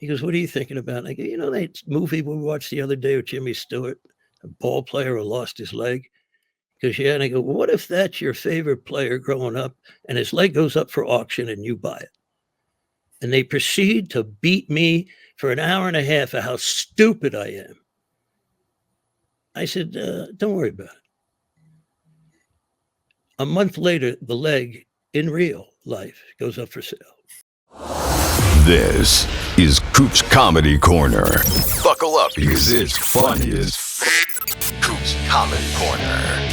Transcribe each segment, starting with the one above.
He goes, what are you thinking about? And I go, that movie we watched the other day with Jimmy Stewart, a ball player who lost his leg? Because, yeah, and I go, what if that's your favorite player growing up and his leg goes up for auction and you buy it? And they proceed to beat me for an hour and a half of how stupid I am. I said, don't worry about it. A month later, the leg in real life goes up for sale. This is Coop's Comedy Corner. Buckle up because it's funny as Coop's Comedy Corner.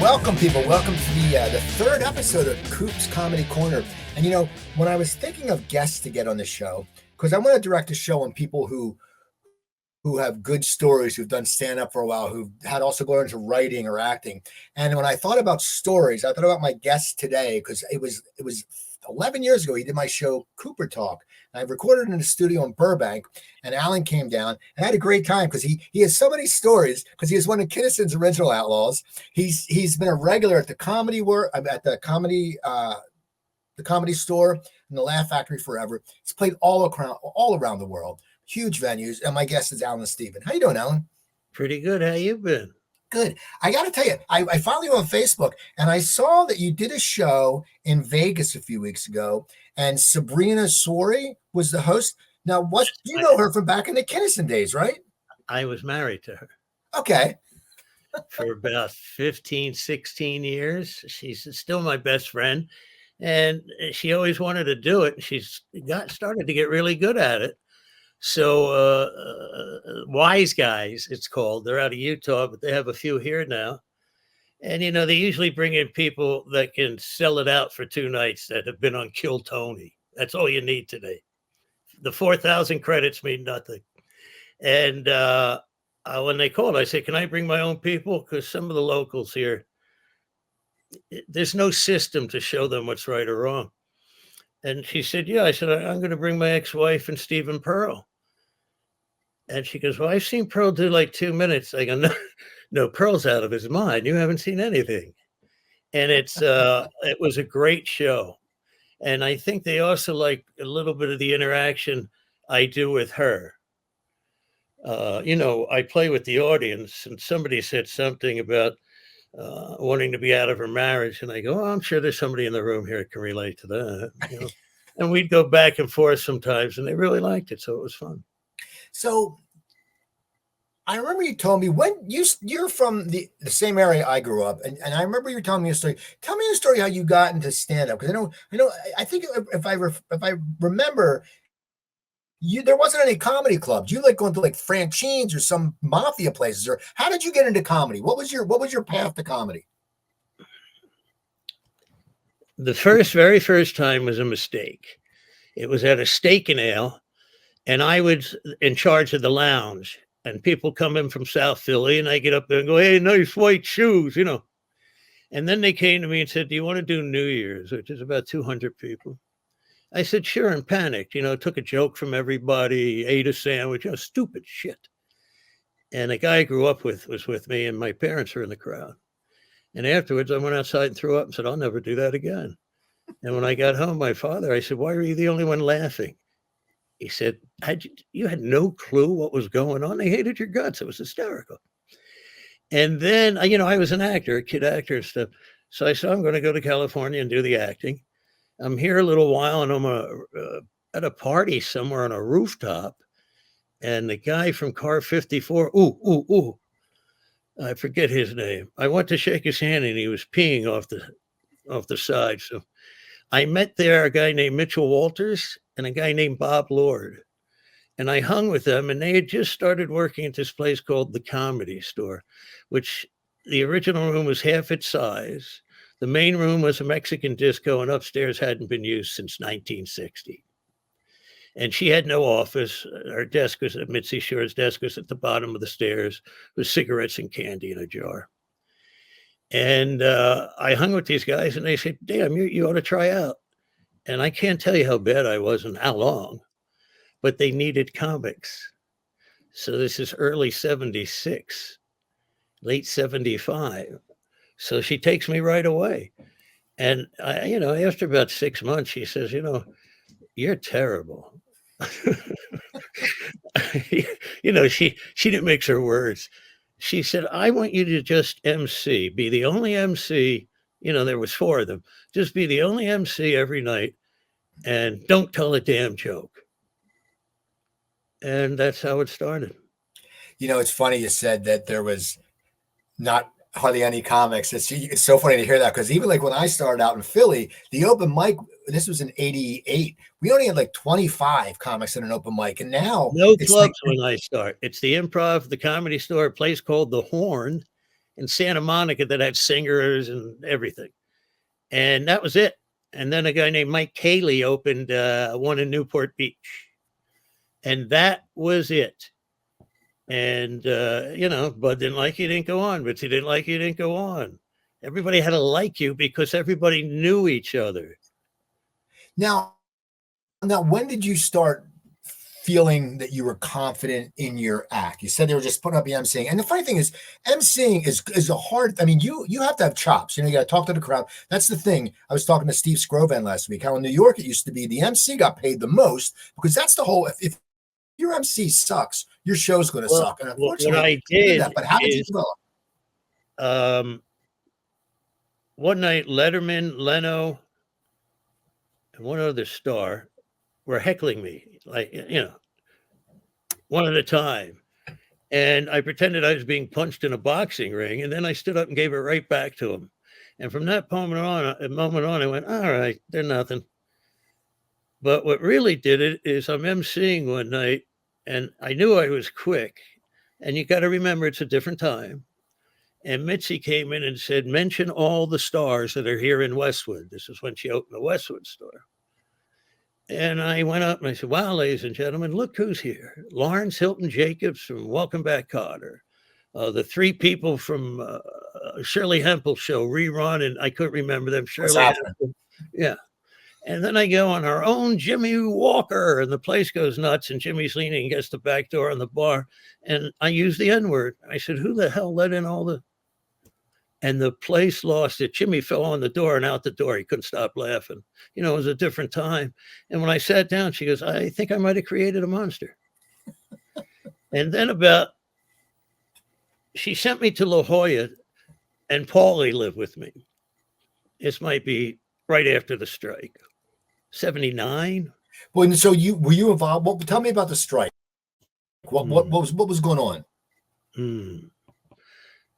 Welcome, people. Welcome to the third episode of Coop's Comedy Corner. And when I was thinking of guests to get on the show, because I want to direct a show on people who have good stories, who've done stand-up for a while, who've had also gone into writing or acting. And when I thought about stories, I thought about my guest today, because it was 11 years ago, he did my show, Cooper Talk. And I recorded in the studio in Burbank, and Allan came down and I had a great time because he has so many stories, because he was one of Kinnison's original Outlaws. He's been a regular at the comedy store and the Laugh Factory forever. He's played all around the world, huge venues. And my guest is Allan Stephan. How you doing, Allan? Pretty good. How you been? Good. I got to tell you, I followed you on Facebook, and I saw that you did a show in Vegas a few weeks ago, and Sabrina Sori was the host. Now, you know her from back in the Kinnison days, right? I was married to her. Okay. For about 15, 16 years. She's still my best friend, and she always wanted to do it. She's started to get really good at it. So Wise Guys, it's called. They're out of Utah, but they have a few here now. And, they usually bring in people that can sell it out for 2 nights that have been on Kill Tony. That's all you need today. The 4,000 credits mean nothing. And when they called, I said, can I bring my own people? Because some of the locals here, there's no system to show them what's right or wrong. And she said, yeah. I said, I'm going to bring my ex-wife and Stephen Pearl. And she goes, well, I've seen Pearl do like 2 minutes. I go, no, Pearl's out of his mind. You haven't seen anything. And it was a great show. And I think they also like a little bit of the interaction I do with her. I play with the audience, and somebody said something about wanting to be out of her marriage. And I go, I'm sure there's somebody in the room here that can relate to that. And we'd go back and forth sometimes, and they really liked it. So it was fun. So I remember you told me when you're from the same area I grew up, and I remember you telling me a story. Tell me a story how you got into stand-up, because I think if I remember, there wasn't any comedy clubs. You like going to like Francine's or some mafia places, or how did you get into comedy? What was your path to comedy? The very first time was a mistake. It was at a Steak and Ale, and I was in charge of the lounge. And people come in from South Philly, and I get up there and go, hey, nice white shoes, And then they came to me and said, do you want to do New Year's, which is about 200 people? I said, sure, and panicked. Took a joke from everybody, ate a sandwich, stupid shit. And a guy I grew up with was with me, and my parents were in the crowd. And afterwards, I went outside and threw up and said, I'll never do that again. And when I got home, my father, I said, why were you the only one laughing? He said, you had no clue what was going on? They hated your guts. It was hysterical. And then, I was an actor, a kid actor and stuff. So I said, I'm going to go to California and do the acting. I'm here a little while, and I'm at a party somewhere on a rooftop. And the guy from Car 54, I forget his name. I went to shake his hand, and he was peeing off the side. So I met there a guy named Mitchell Walters and a guy named Bob Lord. And I hung with them, and they had just started working at this place called the Comedy Store, which the original room was half its size. The main room was a Mexican disco, and upstairs hadn't been used since 1960. And she had no office. Her desk was at Mitzi Shore's desk was at the bottom of the stairs with cigarettes and candy in a jar. And I hung with these guys, and they said, damn, you ought to try out. And I can't tell you how bad I was and how long, but they needed comics. So this is early 76, late 75. So she takes me right away. And, after about 6 months, she says, you're terrible. She didn't mix her words. She said, I want you to just MC, be the only MC. There was 4 of them. Just be the only MC every night and don't tell a damn joke. And that's how it started. It's funny you said that there was not hardly any comics. It's so funny to hear that, because even like when I started out in Philly, the open mic, this was in 88, we only had like 25 comics in an open mic, and now no clubs when I start. It's the Improv, the Comedy Store, a place called The Horn in Santa Monica that had singers and everything, and that was it. And then a guy named Mike Cayley opened one in Newport Beach, and that was it. And Bud didn't like you, didn't go on. Bitsy didn't like you, didn't go on. Everybody had to like you because everybody knew each other. Now, when did you start feeling that you were confident in your act? You said they were just putting up the emceeing. And the funny thing is, emceeing is a hard, I mean, you have to have chops. You got to talk to the crowd. That's the thing. I was talking to Steve Scrovan last week, how in New York it used to be the MC got paid the most, because that's the whole, if your MC sucks, your show's going to suck. And unfortunately, what I did but how did you develop? One night, Letterman, Leno, and one other star were heckling me, like, one at a time. And I pretended I was being punched in a boxing ring. And then I stood up and gave it right back to them. And from that moment on, I went, all right, they're nothing. But what really did it is I'm emceeing one night, and I knew I was quick. And you got to remember, it's a different time. And Mitzi came in and said, mention all the stars that are here in Westwood. This is when she opened the Westwood store. And I went up and I said, wow, ladies and gentlemen, look who's here. Lawrence Hilton Jacobs from Welcome Back, Kotter. The 3 people from Shirley Hempel's show, rerun, and I couldn't remember them. Shirley Hempel. Yeah. And then I go on our own Jimmy Walker, and the place goes nuts, and Jimmy's leaning against the back door on the bar, and I use the N-word. I said, who the hell let in all the... And the place lost it. Jimmy fell on the door and out the door. He couldn't stop laughing. It was a different time. And when I sat down, she goes, I think I might have created a monster. And then she sent me to La Jolla, and Paulie lived with me. This might be right after the strike. 79. Well, so were you involved? Well, tell me about the strike. What was going on?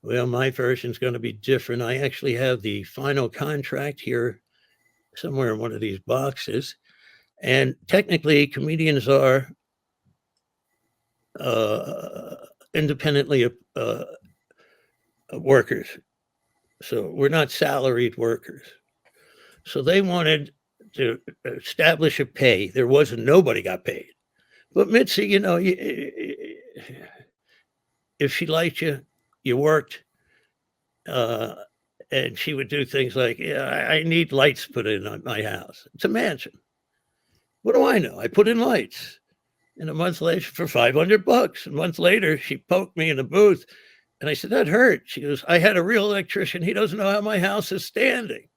Well, my version's going to be different. I actually have the final contract here somewhere in one of these boxes. And technically, comedians are independently workers. So we're not salaried workers. So they wanted to establish a pay. There wasn't, nobody got paid. But Mitzi, if she liked you, you worked. And she would do things like, I need lights put in on my house. It's a mansion. What do I know? I put in lights. And a month later, for $500. A month later, she poked me in the booth. And I said, that hurt. She goes, I had a real electrician. He doesn't know how my house is standing.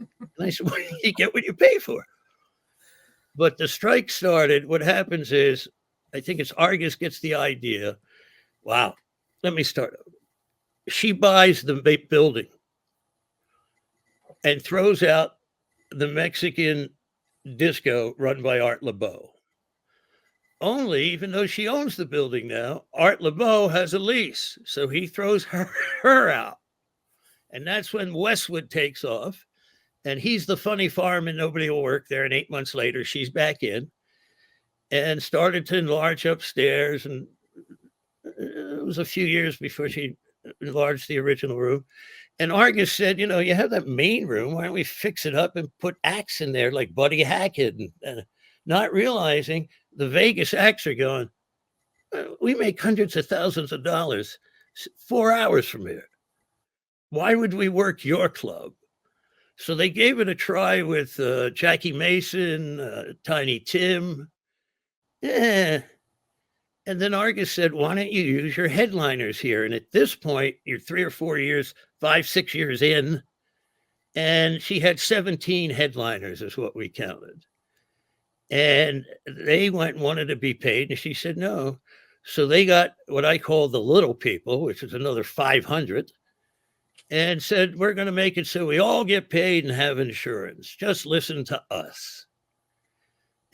And I said, well, you get what you pay for. But the strike started. What happens is, I think it's Argus gets the idea. Wow, let me start over. She buys the building and throws out the Mexican disco run by Art LeBeau. Only, even though she owns the building now, Art LeBeau has a lease. So he throws her out. And that's when Westwood takes off. And he's the funny farm and nobody will work there. And 8 months later, she's back in and started to enlarge upstairs. And it was a few years before she enlarged the original room. And Argus said, you have that main room. Why don't we fix it up and put acts in there like Buddy Hackett? And not realizing the Vegas acts are going, we make hundreds of thousands of dollars 4 hours from here. Why would we work your club? So they gave it a try with Jackie Mason, Tiny Tim. And then Argus said, why don't you use your headliners here? And at this point, you're 3 or 4 years, 5, 6 years in. And she had 17 headliners is what we counted. And they went and wanted to be paid, and she said no. So they got what I call the little people, which is another 500, and said, we're going to make it so we all get paid and have insurance. Just listen to us.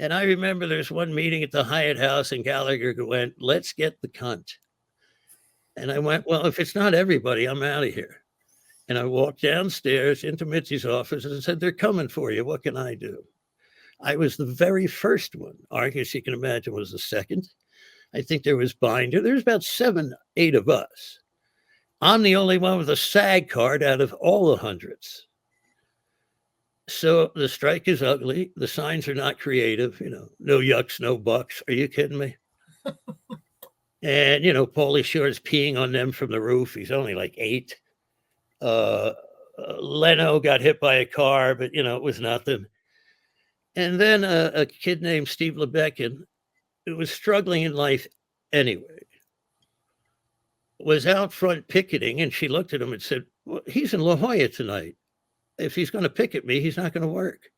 And I remember there's one meeting at the Hyatt House, and Gallagher went, let's get the cunt. And I went, well, if it's not everybody, I'm out of here. And I walked downstairs into Mitzi's office and said, they're coming for you. What can I do? I was the very first one. Argus, you can imagine, was the second. I think there was Binder. There's about 7, 8 of us. I'm the only one with a SAG card out of all the hundreds. So the strike is ugly. The signs are not creative. No yucks, no bucks. Are you kidding me? And, Pauly Shore's peeing on them from the roof. He's only like 8. Leno got hit by a car, but, it was nothing. And then a kid named Steve Lebekin, who was struggling in life anyway, was out front picketing, and she looked at him and said, well, he's in La Jolla tonight. If he's going to picket me, he's not going to work.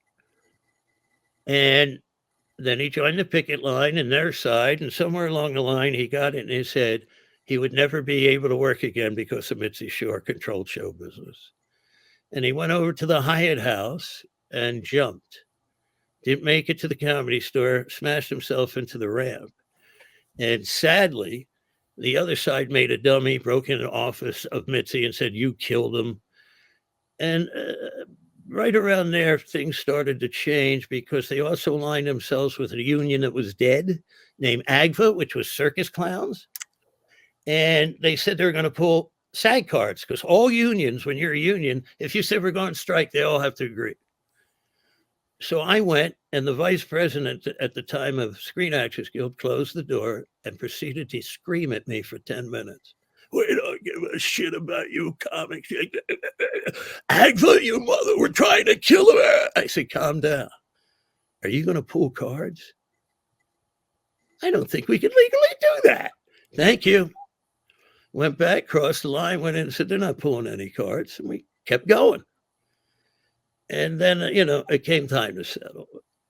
And then he joined the picket line in their side, and somewhere along the line, he got it in his head he would never be able to work again because of Mitzi Shore controlled show business. And he went over to the Hyatt House and jumped. Didn't make it to the Comedy Store, smashed himself into the ramp. And sadly, the other side made a dummy, broke into the office of Mitzi and said, you killed him. And right around there, things started to change because they also aligned themselves with a union that was dead named AGFA, which was circus clowns. And they said they were going to pull SAG cards because all unions, when you're a union, if you say we're going to strike, they all have to agree. So I went, and the vice president at the time of Screen Actors Guild closed the door and proceeded to scream at me for 10 minutes. We don't give a shit about you comics. Agfa, you mother, we're trying to kill her. I said, calm down. Are you going to pull cards? I don't think we can legally do that. Thank you. Went back, crossed the line, went in and said, they're not pulling any cards. And we kept going. And then, it came time to settle.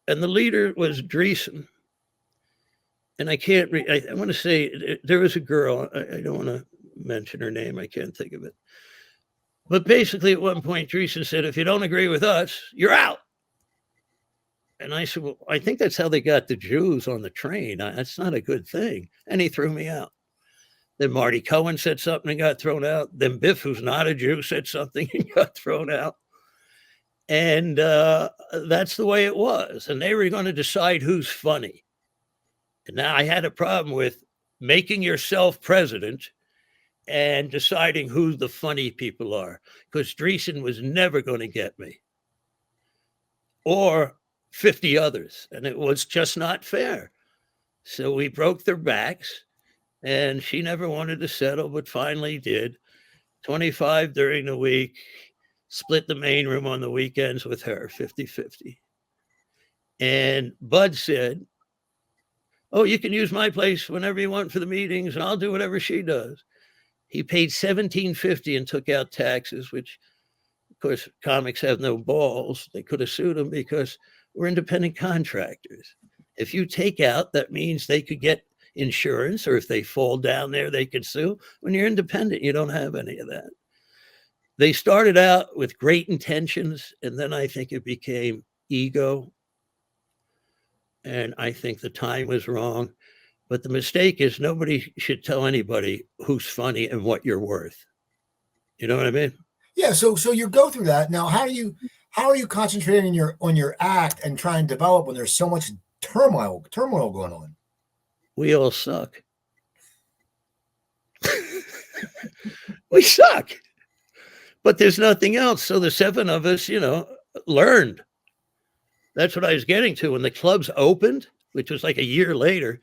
And the leader was Dreesen. And I can't I want to say there was a girl. I don't want to mention her name. I can't think of it. But basically, at one point, Dreesen said, if you don't agree with us, you're out. And I said, well, I think that's how they got the Jews on the train. That's not a good thing. And he threw me out. Then Marty Cohen said something and got thrown out. Then Biff, who's not a Jew, said something and got thrown out. And that's the way it was. And they were going to decide who's funny. And now I had a problem with making yourself president and deciding who the funny people are, because Dreesen was never going to get me or 50 others. And it was just not fair. So we broke their backs, and she never wanted to settle, but finally did. 25 during the week. Split the main room on the weekends with her, 50-50. And Bud said, oh, you can use my place whenever you want for the meetings, and I'll do whatever she does. He paid $17.50 and took out taxes, which, of course, comics have no balls. They could have sued him because we're independent contractors. If you take out, that means they could get insurance, or if they fall down there, they could sue. When you're independent, you don't have any of that. They started out with great intentions, and then I think it became ego. And I think the time was wrong. But the mistake is nobody should tell anybody who's funny and what you're worth. You know what I mean? Yeah. So you go through that. Now, how are you concentrating on your act and trying to develop when there's so much turmoil going on? We all suck. We suck. But there's nothing else. So the 7 of us, learned. That's what I was getting to. When the clubs opened, which was like a year later,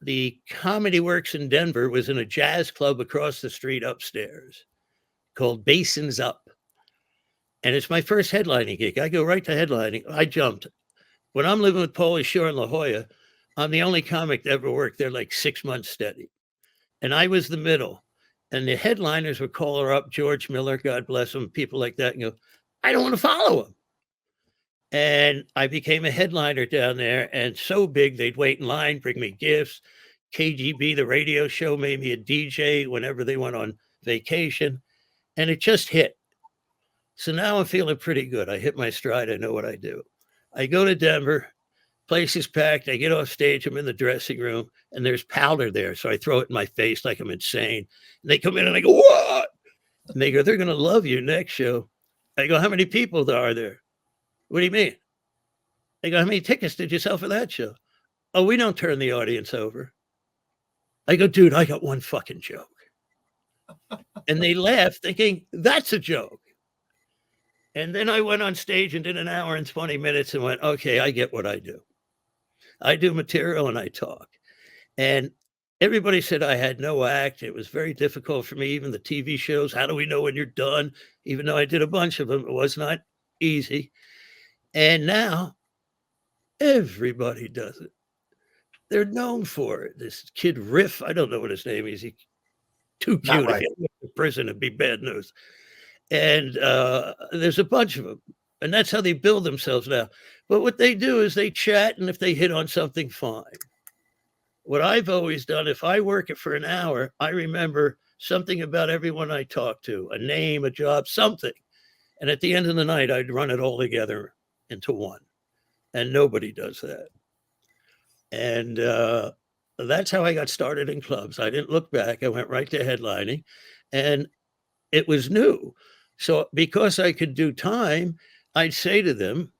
the Comedy Works in Denver was in a jazz club across the street upstairs called Basins Up. And it's my first headlining gig. I go right to headlining. I jumped. When I'm living with Pauly Shore in La Jolla, I'm the only comic that ever worked there like 6 months steady. And I was the middle. And the headliners would call her up, George Miller, God bless him, people like that, and go, I don't want to follow him. And I became a headliner down there, and so big they'd wait in line, bring me gifts. KGB, the radio show, made me a DJ whenever they went on vacation, and it just hit. So now I'm feeling pretty good. I hit my stride. I know what I do. I go to Denver, place is packed. I get off stage. I'm in the dressing room, and there's powder there. So I throw it in my face like I'm insane. And they come in, and I go, what? And they go, they're going to love you next show. I go, how many people are there? What do you mean? They go, how many tickets did you sell for that show? Oh, we don't turn the audience over. I go, dude, I got one fucking joke. And they laugh thinking, that's a joke. And then I went on stage and did an hour and 20 minutes and went, okay, I get what I do. I do material and I talk. And everybody said I had no act. It was very difficult for me, even the TV shows. How do we know when you're done? Even though I did a bunch of them, it was not easy. And now everybody does it. They're known for it. This kid Riff, I don't know what his name is. He's too cute to get to prison and be bad news. And there's a bunch of them. And that's how they build themselves now. But what they do is they chat, and if they hit on something, fine. What I've always done, if I work it for an hour, I remember something about everyone I talk to, a name, a job, something. And at the end of the night, I'd run it all together into one. And nobody does that. And that's how I got started in clubs. I didn't look back. I went right to headlining, and it was new. So because I could do time, I'd say to them,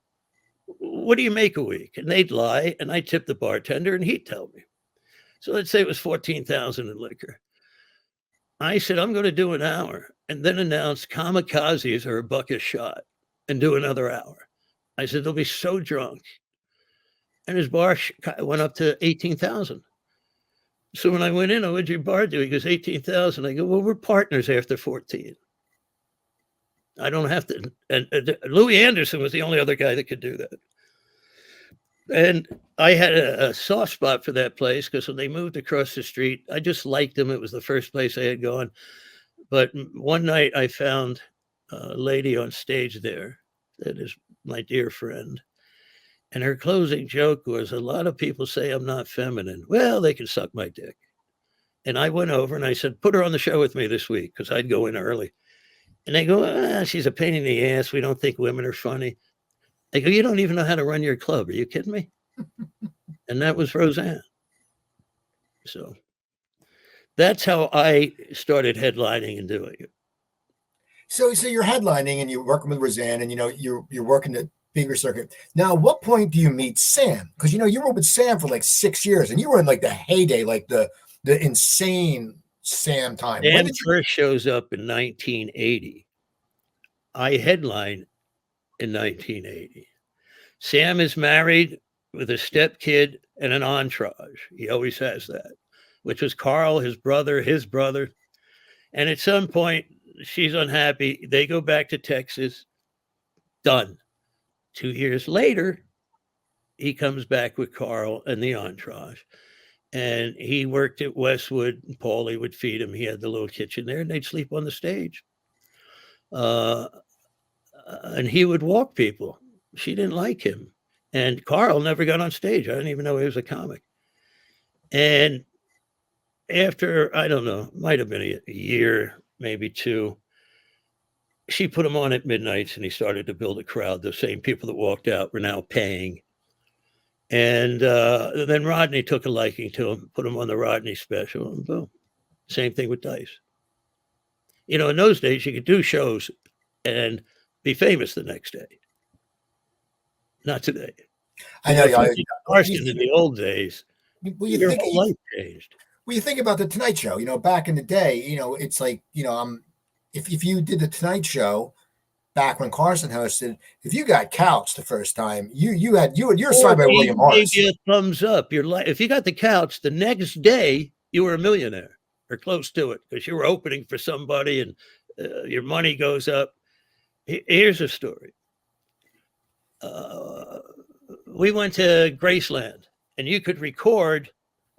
what do you make a week? And they'd lie, and I'd tip the bartender, and he'd tell me. So let's say it was $14,000 in liquor. I said, I'm going to do an hour, and then announce kamikazes are $1 a shot and do another hour. I said, they'll be so drunk. And his bar went up to 18,000. So when I went in, what'd your bar do? He goes, 18,000. I go, well, we're partners after 14. I don't have to. And Louis Anderson was the only other guy that could do that. And I had a soft spot for that place because when they moved across the street, I just liked them. It was the first place I had gone. But one night I found a lady on stage there that is my dear friend. And her closing joke was, a lot of people say I'm not feminine. Well, they can suck my dick. And I went over and I said, put her on the show with me this week, because I'd go in early. And they go, she's a pain in the ass. We don't think women are funny. They go, you don't even know how to run your club. Are you kidding me? And that was Roseanne. So that's how I started headlining and doing it. So you're headlining and you're working with Roseanne, and you're working the bigger circuit. Now, at what point do you meet Sam? Because you were with Sam for like 6 years, and you were in like the heyday, like the insane Sam time. Sam first shows up in 1980. I headlined in 1980. Sam is married with a stepkid and an entourage. He always has that, which was Carl, his brother. And at some point, she's unhappy. They go back to Texas. Done. 2 years later, he comes back with Carl and the entourage. And he worked at Westwood. And Paulie would feed him. He had the little kitchen there, and they'd sleep on the stage. And he would walk people. She didn't like him. And Carl never got on stage. I didn't even know he was a comic. And after, I don't know, might have been a year, maybe two, she put him on at midnights, and he started to build a crowd. The same people that walked out were now paying. And then Rodney took a liking to him, put him on the Rodney special, and boom. Same thing with Dice. In those days, you could do shows and be famous the next day. Not today. I know. Carson in the old days, your whole life changed. Well, you think about the Tonight Show. Back in the day, it's like, if you did the Tonight Show back when Carson hosted, if you got couch the first time, you're signed by William Morris. Gave you a thumbs up. If you got the couch, the next day you were a millionaire or close to it, because you were opening for somebody, and your money goes up. Here's a story. We went to Graceland, and you could record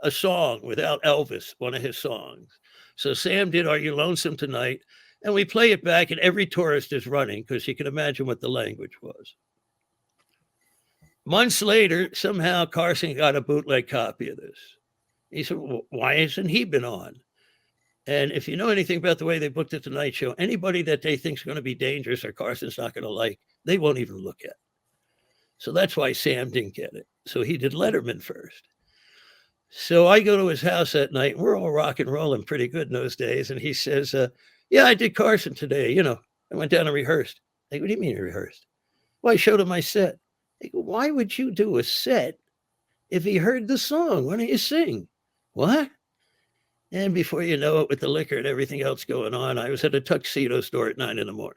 a song without Elvis, one of his songs. So Sam did Are You Lonesome Tonight? And we play it back, and every tourist is running because you can imagine what the language was. Months later, somehow Carson got a bootleg copy of this. He said, well, why hasn't he been on? And if you know anything about the way they booked the Tonight Show, anybody that they think is going to be dangerous or Carson's not going to like, they won't even look at. So that's why Sam didn't get it. So he did Letterman first. So I go to his house that night. And we're all rock and rolling pretty good in those days. And he says, yeah, I did Carson today. You know, I went down and rehearsed. I go, what do you mean you rehearsed? Well, I showed him my set. I go, why would you do a set if he heard the song? Why don't you sing? What? And before you know it, with the liquor and everything else going on, I was at a tuxedo store at 9 a.m.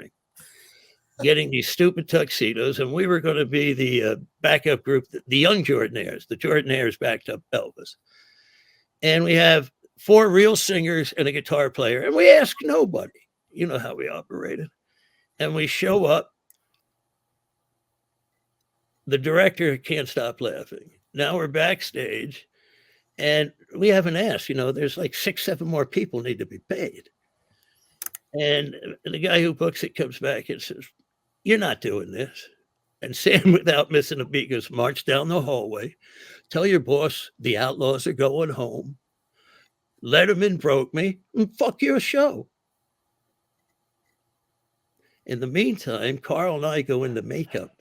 getting these stupid tuxedos. And we were going to be the backup group, the young Jordanaires. The Jordanaires backed up Elvis. And we have 4 real singers and a guitar player. And we ask nobody. You know how we operated. And we show up. The director can't stop laughing. Now we're backstage. And we haven't asked, you know, there's like 6, 7 more people need to be paid. And the guy who books it comes back and says, you're not doing this. And Sam, without missing a beat, goes, march down the hallway. Tell your boss the Outlaws are going home. Letterman broke me. And fuck your show. In the meantime, Carl and I go into makeup.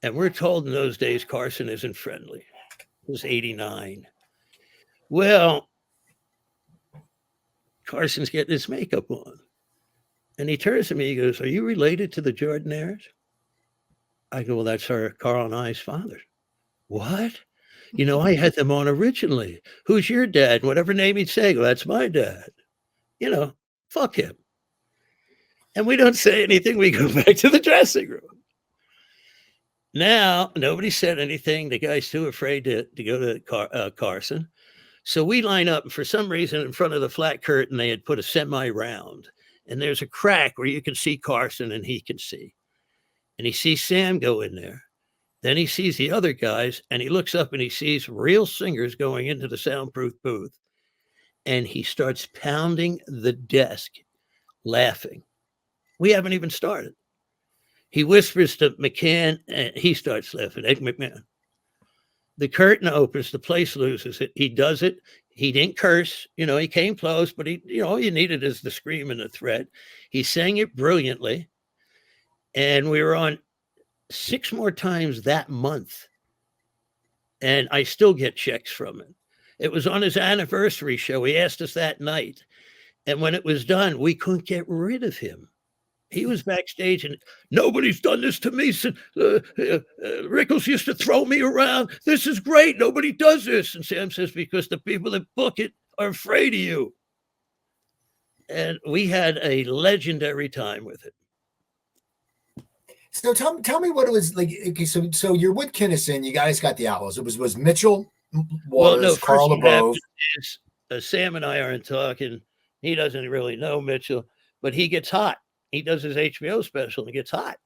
And we're told in those days Carson isn't friendly. It was 89. Well, Carson's getting his makeup on. And he turns to me, he goes, are you related to the Jordanaires? I go, well, that's Carl and I's father. What? You know, I had them on originally. Who's your dad? Whatever name he'd say, well, that's my dad. You know, fuck him. And we don't say anything. We go back to the dressing room. Now, nobody said anything. The guy's too afraid to go to Carson. So we line up, and for some reason, in front of the flat curtain, they had put a semi-round. And there's a crack where you can see Carson and he can see. And he sees Sam go in there. Then he sees the other guys, and he looks up and he sees real singers going into the soundproof booth. And he starts pounding the desk, laughing. We haven't even started. He whispers to McCann, and he starts laughing. Ed McMahon. The curtain opens, the place loses it. He does it. He didn't curse. You know, he came close, but all you needed is the scream and the threat. He sang it brilliantly. And we were on 6 more times that month. And I still get checks from it. It was on his anniversary show. He asked us that night. And when it was done, we couldn't get rid of him. He was backstage and nobody's done this to me. Rickles used to throw me around. This is great. Nobody does this. And Sam says, because the people that book it are afraid of you. And we had a legendary time with it. So tell me what it was like. Okay, so you're with Kinnison. You guys got the Outlaws. It was Mitchell Waters, Carl LeBove. Sam and I aren't talking. He doesn't really know Mitchell, but he gets hot. He does his HBO special and gets hot.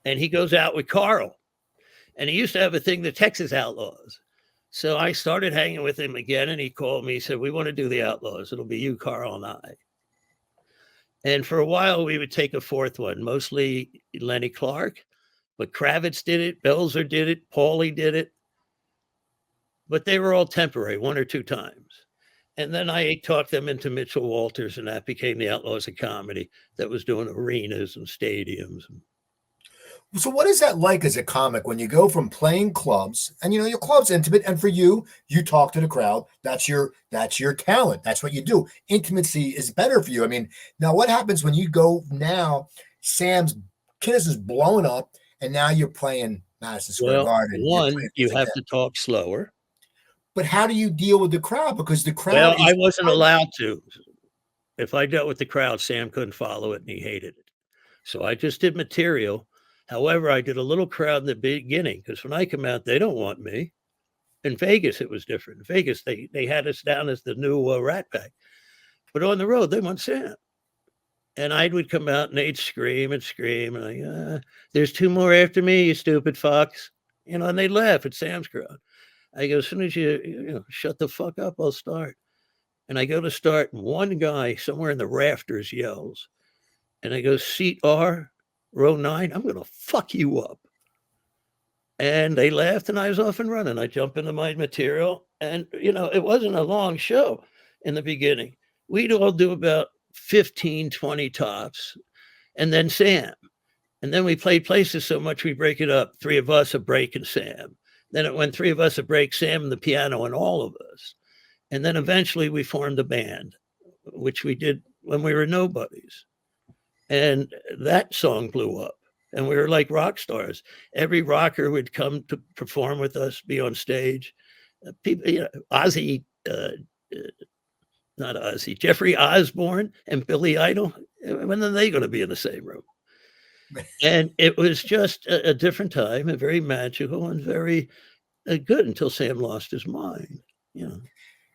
And he goes out with Carl. And he used to have a thing, the Texas Outlaws. So I started hanging with him again, and he called me. He said, we want to do the Outlaws. It'll be you, Carl, and I. And for a while, we would take a 4th one, mostly Lenny Clark. But Kravitz did it. Belzer did it. Paulie did it. But they were all temporary, 1 or 2 times. And then I talked them into Mitchell Walters, and that became the Outlaws of Comedy that was doing arenas and stadiums. So what is that like as a comic when you go from playing clubs and, your club's intimate, and for you talk to the crowd. That's your talent. That's what you do. Intimacy is better for you. I mean, now what happens when you go now, Kinnison's blowing up, and now you're playing Madison Square Garden. One, you have to talk slower. But how do you deal with the crowd? Because the crowd. Well, I wasn't allowed to. If I dealt with the crowd, Sam couldn't follow it, and he hated it. So I just did material. However, I did a little crowd in the beginning, because when I come out, they don't want me. In Vegas, it was different. In Vegas, they had us down as the new Rat Pack. But on the road, they want Sam. And I would come out, and they'd scream and scream. And there's 2 more after me, you stupid fox. And they'd laugh at Sam's crowd. I go, as soon as you shut the fuck up, I'll start. And I go to start, and one guy somewhere in the rafters yells. And I go, seat R, row 9, I'm going to fuck you up. And they laughed, and I was off and running. I jump into my material, and it wasn't a long show in the beginning. We'd all do about 15, 20 tops, and then Sam. And then we played places so much we break it up. Three of us, a break, and Sam. Then it went three of us, a break, Sam, and the piano, and all of us. And then eventually we formed a band, which we did when we were nobodies. And that song blew up. And we were like rock stars. Every rocker would come to perform with us, be on stage. People, Ozzy, not Ozzy, Jeffrey Osborne and Billy Idol. When are they going to be in the same room? And it was just a different time, and very magical and very good until Sam lost his mind.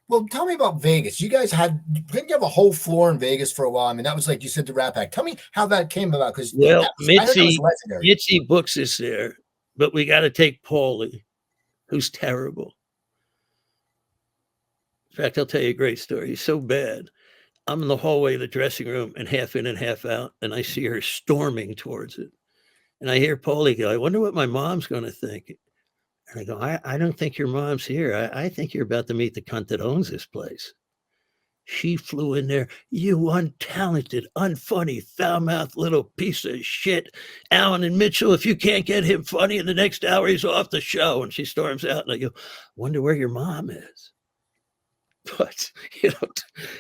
Well, tell me about Vegas. Didn't you have a whole floor in Vegas for a while? I mean, that was like you said, the Rat Pack. Tell me how that came about. Because Mitzi books us there, but we got to take Paulie, who's terrible. In fact, I'll tell you a great story. He's so bad. I'm in the hallway of the dressing room and half in and half out, and I see her storming towards it. And I hear Paulie go, I wonder what my mom's going to think. And I go, I don't think your mom's here. I think you're about to meet the cunt that owns this place. She flew in there. You untalented, unfunny, foul-mouthed little piece of shit. Allan and Mitchell, if you can't get him funny in the next hour, he's off the show. And she storms out. And I go, wonder where your mom is. But,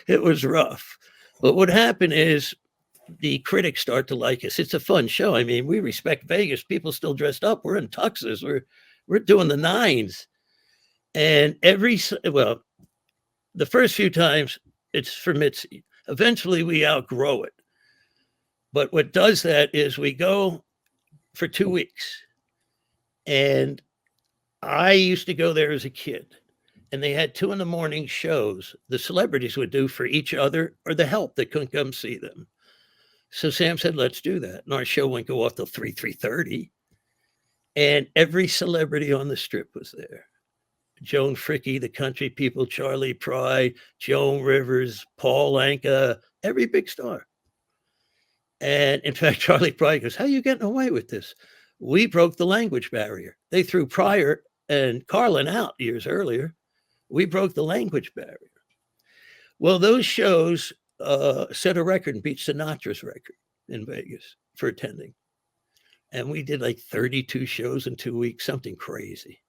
it was rough. But what happened is the critics start to like us. It's a fun show. I mean, we respect Vegas. People still dressed up. We're in tuxes. We're doing the nines. And the first few times it's for Mitzi. Eventually we outgrow it. But what does that is we go for 2 weeks. And I used to go there as a kid. And they had 2 a.m. shows the celebrities would do for each other or the help that couldn't come see them. So Sam said, let's do that. And our show wouldn't go off till 3:30. And every celebrity on the Strip was there. Joan Fricke, the Country People, Charlie Pride, Joan Rivers, Paul Anka, every big star. And in fact, Charlie Pride goes, how are you getting away with this? We broke the language barrier. They threw Pryor and Carlin out years earlier. We broke the language barrier. Well, those shows set a record and beat Sinatra's record in Vegas for attending. And we did like 32 shows in 2 weeks, something crazy.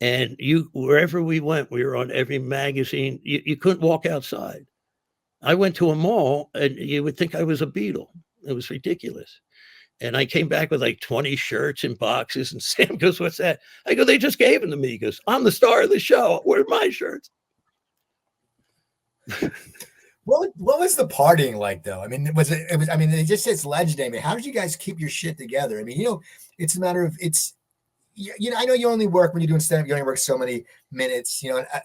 And wherever we went, we were on every magazine. You couldn't walk outside. I went to a mall and you would think I was a Beatle. It was ridiculous. And I came back with like 20 shirts and boxes. And Sam goes, what's that? I go, they just gave them to me. He goes, I'm the star of the show. Where are my shirts? What was the partying like, though? I mean, it just says legendary. How did you guys keep your shit together? I mean, it's a matter of, I know you only work when you're doing stand-up, you only work so many minutes,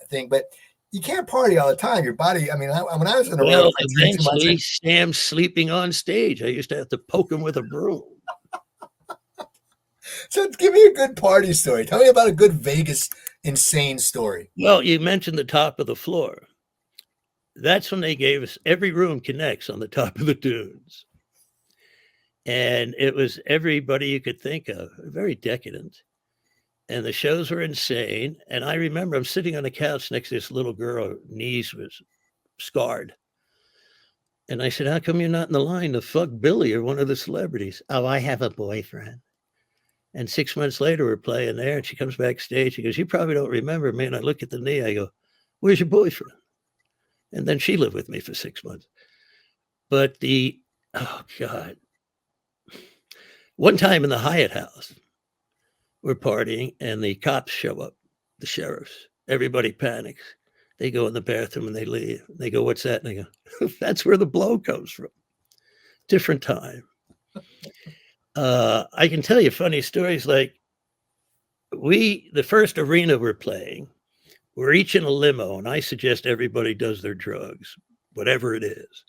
thing, but you can't party all the time. Your body, I mean, when I was in a room, eventually Sam's sleeping on stage. I used to have to poke him with a broom. So give me a good party story. Tell me about a good Vegas insane story. Well, you mentioned the top of the floor. That's when they gave us every room connects on the top of the dunes. And it was everybody you could think of, very decadent. And the shows were insane. And I remember I'm sitting on the couch next to this little girl, her knees was scarred. And I said, how come you're not in the line to fuck Billy or one of the celebrities? Oh, I have a boyfriend. And 6 months later, we're playing there. And she comes backstage. She goes, you probably don't remember me. And I look at the knee. I go, where's your boyfriend? And then she lived with me for 6 months. But oh God. One time in the Hyatt House, we're partying and the cops show up, the sheriffs. Everybody panics. They go in the bathroom and they leave. They go, what's that? And they go, that's where the blow comes from. Different time. I can tell you funny stories like the first arena we're playing, we're each in a limo, and I suggest everybody does their drugs, whatever it is.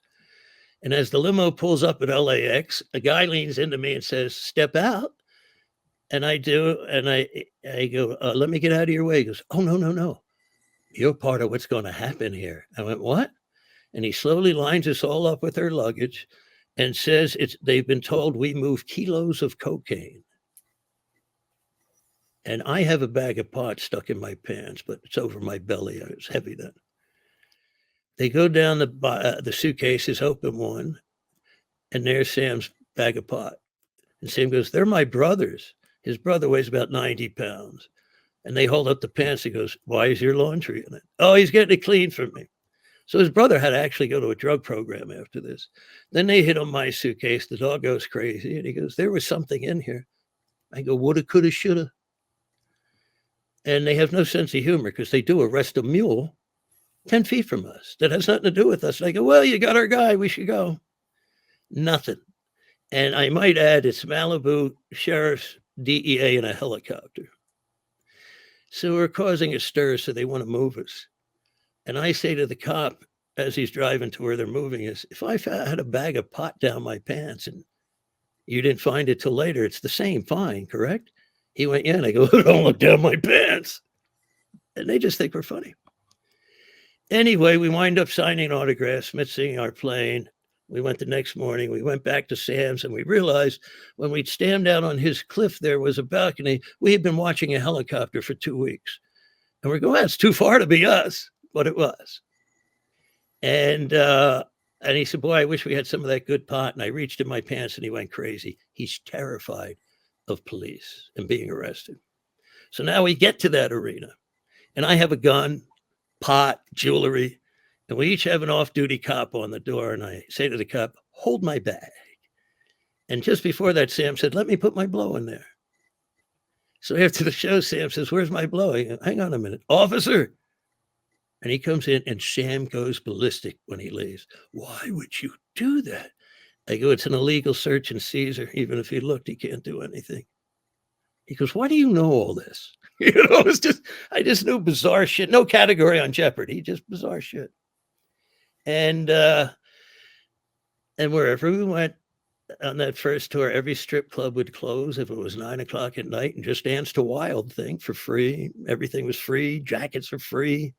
And as the limo pulls up at LAX, a guy leans into me and says, step out. And I do, and I go, let me get out of your way. He goes, oh, no. You're part of what's going to happen here. I went, what? And he slowly lines us all up with their luggage and says they've been told we move kilos of cocaine. and I have a bag of pot stuck in my pants, but it's over my belly. It's heavy then. They go down the suitcases, open one, and there's Sam's bag of pot. And Sam goes, "They're my brothers." His brother weighs about 90 pounds. And they hold up the pants. He goes, "Why is your laundry in it?" "Oh, he's getting it clean for me." So his brother had to actually go to a drug program after this. Then they hit on my suitcase. The dog goes crazy. And he goes, "There was something in here." I go, "Woulda, coulda, shoulda." And they have no sense of humor because they do arrest a mule 10 feet from us that has nothing to do with us. And I go, "Well, you got our guy. We should go." Nothing. And I might add, it's Malibu Sheriff's DEA in a helicopter. So we're causing a stir, so they want to move us. And I say to the cop as he's driving to where they're moving us, "If I had a bag of pot down my pants and you didn't find it till later, it's the same fine, correct?" He went, "Yeah." And I go, "Don't look down my pants." And they just think we're funny. Anyway, we wind up signing autographs, missing our plane. We went the next morning. We went back to Sam's, and we realized when we'd stand down on his cliff, there was a balcony. We had been watching a helicopter for 2 weeks. And we're going, "That's too far to be us." But it was. And he said, "Boy, I wish we had some of that good pot." And I reached in my pants, and he went crazy. He's terrified of police and being arrested. So now we get to that arena, and I have a gun, pot, jewelry. And we each have an off-duty cop on the door. And I say to the cop, "Hold my bag." And just before that, Sam said, "Let me put my blow in there." So after the show, Sam says, "Where's my blow?" I go, "Hang on a minute, officer." And he comes in, and Sam goes ballistic when he leaves. "Why would you do that?" I go, "It's an illegal search and seizure. Even if he looked, he can't do anything." He goes, "Why do you know all this?" I just knew bizarre shit. No category on Jeopardy, just bizarre shit. And wherever we went on that first tour, every strip club would close if it was 9:00 at night and just dance to Wild Thing for free. Everything was free. Jackets are free.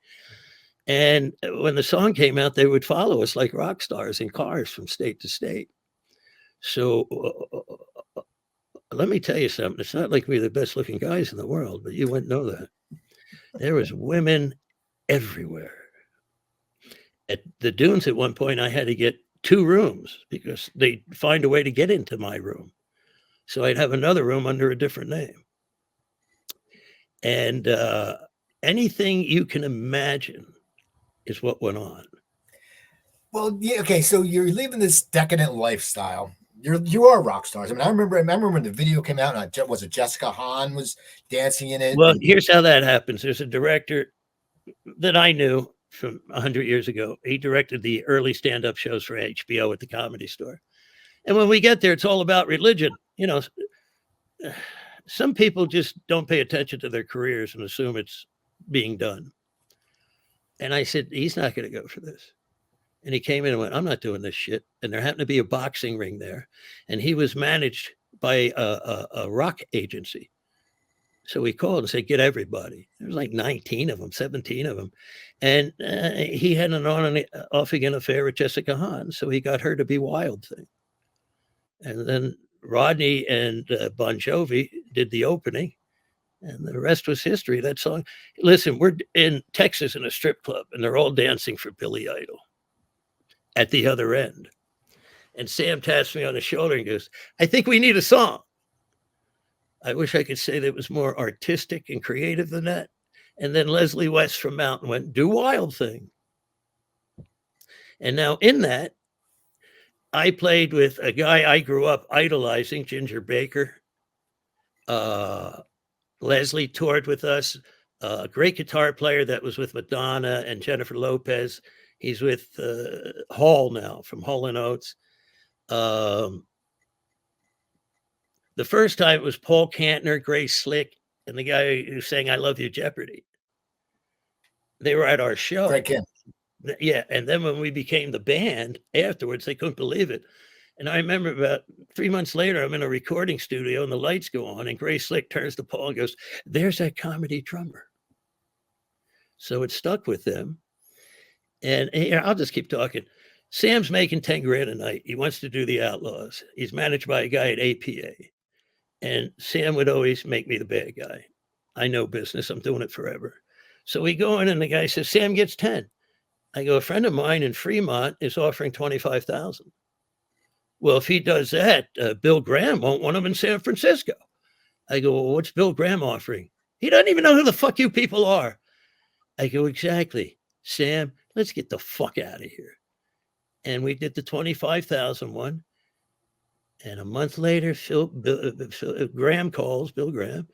And when the song came out, they would follow us like rock stars in cars from state to state. So let me tell you something. It's not like we're the best looking guys in the world, but you wouldn't know that. There was women everywhere. At the Dunes at one point, I had to get 2 rooms because they'd find a way to get into my room. So I'd have another room under a different name. And anything you can imagine is what went on. Well, yeah, okay. So you're living this decadent lifestyle. You are rock stars. I mean, I remember when the video came out, and was it Jessica Hahn was dancing in it? Well, here's how that happens. There's a director that I knew from 100 years ago. He directed the early stand-up shows for HBO at the Comedy Store. And when we get there, it's all about religion. You know, some people just don't pay attention to their careers and assume it's being done. And I said, "He's not going to go for this." And he came in and went, "I'm not doing this shit." And there happened to be a boxing ring there. And he was managed by a rock agency. So we called and said, "Get everybody." There was like 19 of them, 17 of them. And he had an on and off again affair with Jessica Hahn. So he got her to be Wild Thing. And then Rodney and Bon Jovi did the opening. And the rest was history. That song. Listen, we're in Texas in a strip club, and they're all dancing for Billy Idol at the other end. And Sam taps me on the shoulder and goes, "I think we need a song." I wish I could say that it was more artistic and creative than that. And then Leslie West from Mountain went, "Do Wild Thing." And now in that, I played with a guy I grew up idolizing, Ginger Baker. Leslie toured with us, a great guitar player that was with Madonna and Jennifer Lopez. He's with Hall now from Hall & Oates. The first time it was Paul Kantner, Grace Slick, and the guy who sang "I Love You, Jeopardy." They were at our show. Greg Kim. Yeah. And then when we became the band afterwards, they couldn't believe it. And I remember about 3 months later, I'm in a recording studio and the lights go on, and Grace Slick turns to Paul and goes, "There's that comedy drummer." So it stuck with them. And here, I'll just keep talking. Sam's making 10 grand a night. He wants to do the Outlaws. He's managed by a guy at APA. And Sam would always make me the bad guy. I know business. I'm doing it forever. So we go in and the guy says, Sam gets 10. I go, a friend of mine in Fremont is offering 25,000. Well, if he does that, Bill Graham won't want him in San Francisco. I go, well, what's Bill Graham offering? He doesn't even know who the fuck you people are. I go, exactly. Sam, let's get the fuck out of here. And we did the 25,000 one. And a month later, Graham calls, Bill Graham.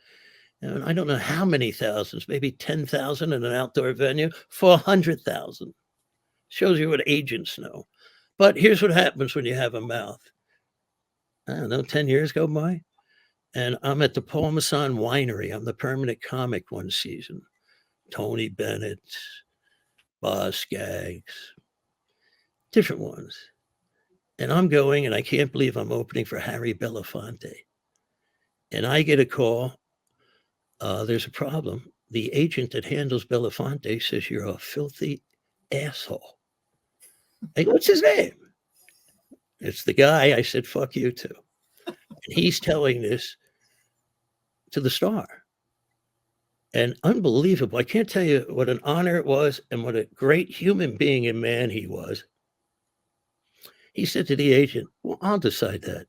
And I don't know how many thousands, maybe 10,000 in an outdoor venue for 100,000. Shows you what agents know. But here's what happens when you have a mouth. I don't know, 10 years go by. And I'm at the Paul Masson Winery. I'm the permanent comic one season. Tony Bennett, Boz Skaggs, different ones. And I'm going, and I can't believe I'm opening for Harry Belafonte. And I get a call. There's a problem. The agent that handles Belafonte says you're a filthy asshole. I go, what's his name? It's the guy I said, fuck you to. And he's telling this to the star. And unbelievable. I can't tell you what an honor it was and what a great human being and man he was. He said to the agent, well, I'll decide that.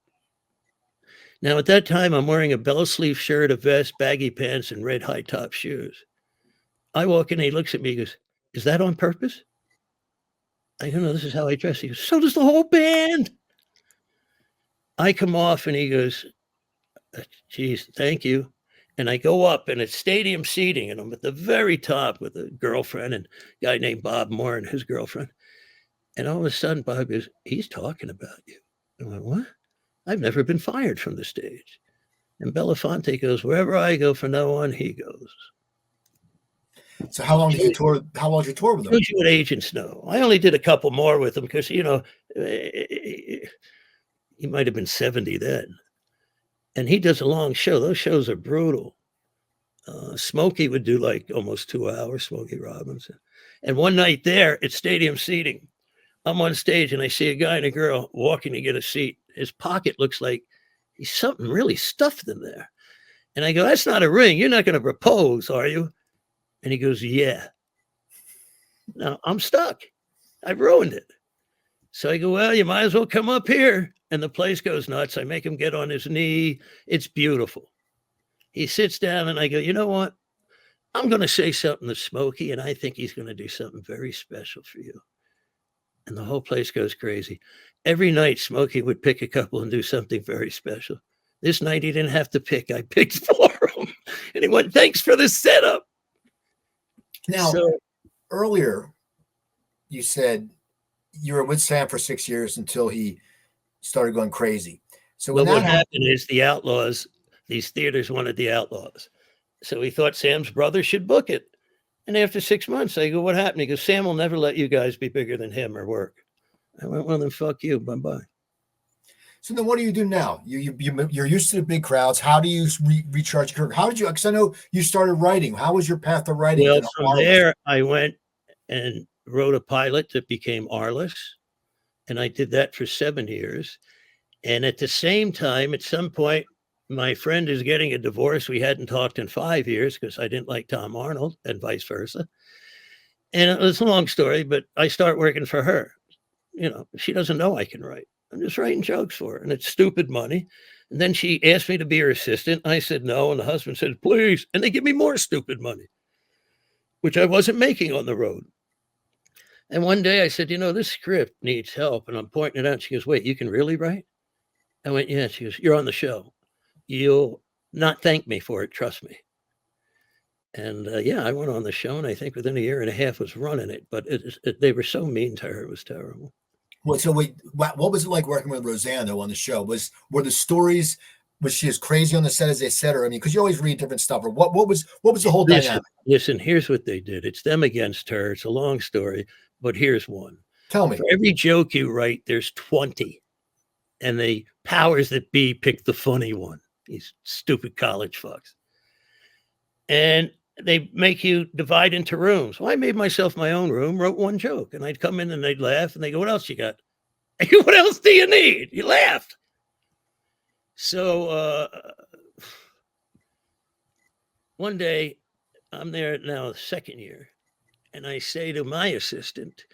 Now, at that time, I'm wearing a bell sleeve shirt, a vest, baggy pants, and red high top shoes. I walk in, and he looks at me, he goes, is that on purpose? I don't know, this is how I dress. He goes, so does the whole band. I come off, and he goes, geez, thank you. And I go up, and it's stadium seating, and I'm at the very top with a girlfriend and a guy named Bob Moore and his girlfriend. And all of a sudden, Bob goes, he's talking about you. I went, what? I've never been fired from the stage. And Belafonte goes, wherever I go from now on, he goes. So how long did you tour? How long did you tour with him? Shows you what agents know. I only did a couple more with him because, you know, he might have been 70 then. And he does a long show. Those shows are brutal. Smokey would do like almost 2 hours, Smokey Robinson. And one night there, it's stadium seating. I'm on stage and I see a guy and a girl walking to get a seat. His pocket looks like he's something really stuffed in there. And I go, that's not a ring. You're not going to propose, are you? And he goes, yeah. Now I'm stuck. I've ruined it. So I go, well, you might as well come up here. And the place goes nuts. I make him get on his knee. It's beautiful. He sits down and I go, you know what? I'm going to say something to Smokey, and I think he's going to do something very special for you. And the whole place goes crazy. Every night, Smokey would pick a couple and do something very special. This night, he didn't have to pick. I picked for him. And he went, thanks for the setup. Now, earlier, you said you were with Sam for 6 years until he started going crazy. So what happened is the Outlaws, these theaters wanted the Outlaws. So he thought Sam's brother should book it. And after 6 months, I go, what happened? He goes, Sam will never let you guys be bigger than him or work. I went, well, then fuck you. Bye-bye. So then what do you do now? You're used to the big crowds. How do you recharge your career? How did you, because I know you started writing. How was your path to writing? Well, from there, I went and wrote a pilot that became Arliss. And I did that for 7 years. And at the same time, at some point, my friend is getting a divorce. We hadn't talked in 5 years because I didn't like Tom Arnold and vice versa. And it was a long story, but I start working for her. You know, she doesn't know I can write. I'm just writing jokes for her, and it's stupid money. And then she asked me to be her assistant. I said no, and the husband said, please. And they give me more stupid money, which I wasn't making on the road. And one day I said, you know, this script needs help. And I'm pointing it out. She goes, wait, you can really write? I went, yeah. She goes, you're on the show. You'll not thank me for it. Trust me. And yeah, I went on the show, and I think within a year and a half was running it. But they were so mean to her; it was terrible. Well, so wait, what was it like working with Roseanne though on the show? Were the stories? Was she as crazy on the set as they said her? I mean, because you always read different stuff. Or what was the whole dynamic? Listen, here's what they did. It's them against her. It's a long story, but here's one. Tell me. For every joke you write, there's 20, and the powers that be pick the funny one. These stupid college fucks. And they make you divide into rooms. Well, I made myself my own room, wrote one joke, and I'd come in and they'd laugh, and they go, what else you got? I go, what else do you need? You laughed. So one day I'm there now the second year, and I say to my assistant,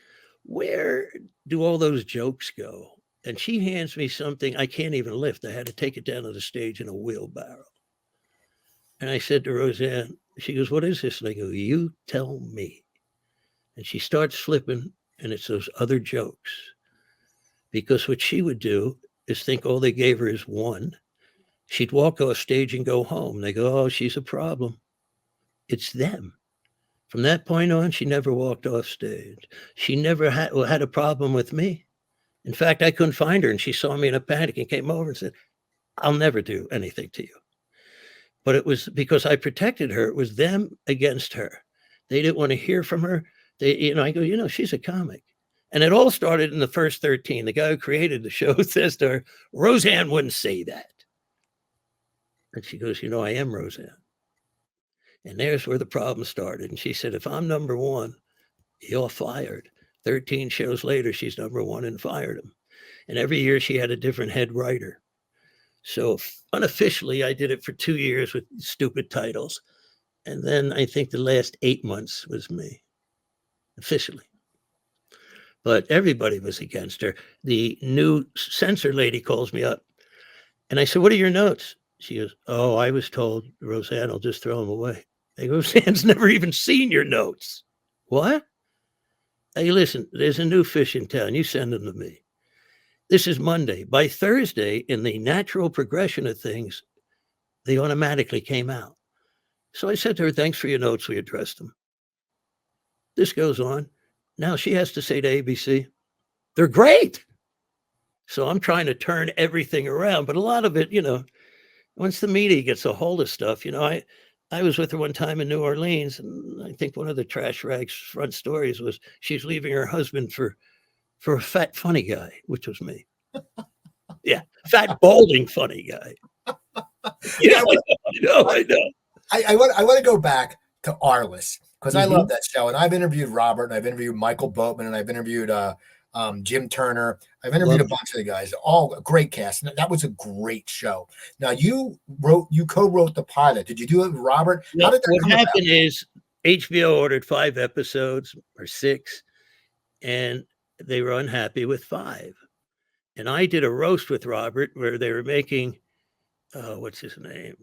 where do all those jokes go? And she hands me something I can't even lift. I had to take it down to the stage in a wheelbarrow. And I said to Roseanne, she goes, what is this? And I go, you tell me. And she starts flipping, and it's those other jokes. Because what she would do is think all they gave her is one. She'd walk off stage and go home. They go, oh, she's a problem. It's them. From that point on, she never walked off stage. She never had a problem with me. In fact, I couldn't find her, and she saw me in a panic and came over and said, I'll never do anything to you. But it was because I protected her. It was them against her. They didn't want to hear from her. I go, she's a comic. And it all started in the first 13. The guy who created the show says to her, Roseanne wouldn't say that. And she goes, I am Roseanne. And there's where the problem started. And she said, if I'm number one, you're fired. 13 shows later, she's number one and fired him. And every year she had a different head writer. So unofficially, I did it for 2 years with stupid titles. And then I think the last 8 months was me, officially. But everybody was against her. The new censor lady calls me up. And I said, what are your notes? She goes, oh, I was told Roseanne will just throw them away. I go, Roseanne's never even seen your notes. What? Hey, listen, there's a new fish in town. You send them to me. This is Monday. By Thursday, in the natural progression of things, they automatically came out. So I said to her, thanks for your notes. We addressed them. This goes on. Now she has to say to ABC, they're great. So I'm trying to turn everything around. But a lot of it, once the media gets a hold of stuff, I was with her one time in New Orleans, and I think one of the trash rags front stories was she's leaving her husband for a fat, funny guy, which was me. Yeah, fat, balding, funny guy. Yeah, I know. I want to go back to Arliss because I love that show, and I've interviewed Robert, and I've interviewed Michael Boatman, and I've interviewed Jim Turner. I've interviewed a bunch of the guys, all a great cast. And that was a great show. Now you co-wrote the pilot. Did you do it with Robert? No, how did that come happened about? Is HBO ordered 5 episodes or 6, and they were unhappy with 5. And I did a roast with Robert where they were making, what's his name?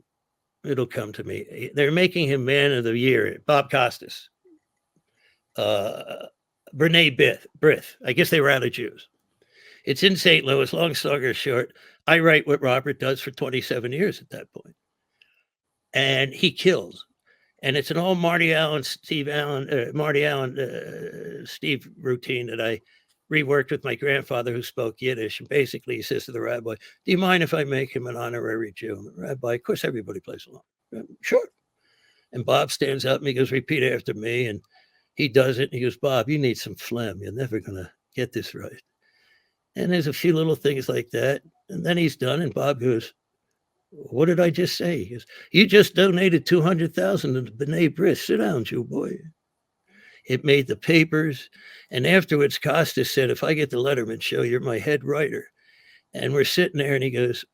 It'll come to me. They're making him Man of the Year, Bob Costas. Brene Brith. I guess they were out of Jews. It's in St. Louis. Long story short, I write what Robert does for 27 years at that point. And he kills. And it's an old Marty Allen, Steve routine that I reworked with my grandfather who spoke Yiddish. And basically he says to the rabbi, do you mind if I make him an honorary Jew? And the rabbi, of course, everybody plays along. Sure. And Bob stands up and he goes, repeat after me. And he does it. And he goes, Bob, you need some phlegm. You're never going to get this right. And there's a few little things like that. And then he's done. And Bob goes, what did I just say? He goes, you just donated $200,000 to B'nai B'rith. Sit down, Jew boy. It made the papers. And afterwards, Costas said, if I get the Letterman show, you're my head writer. And we're sitting there and he goes,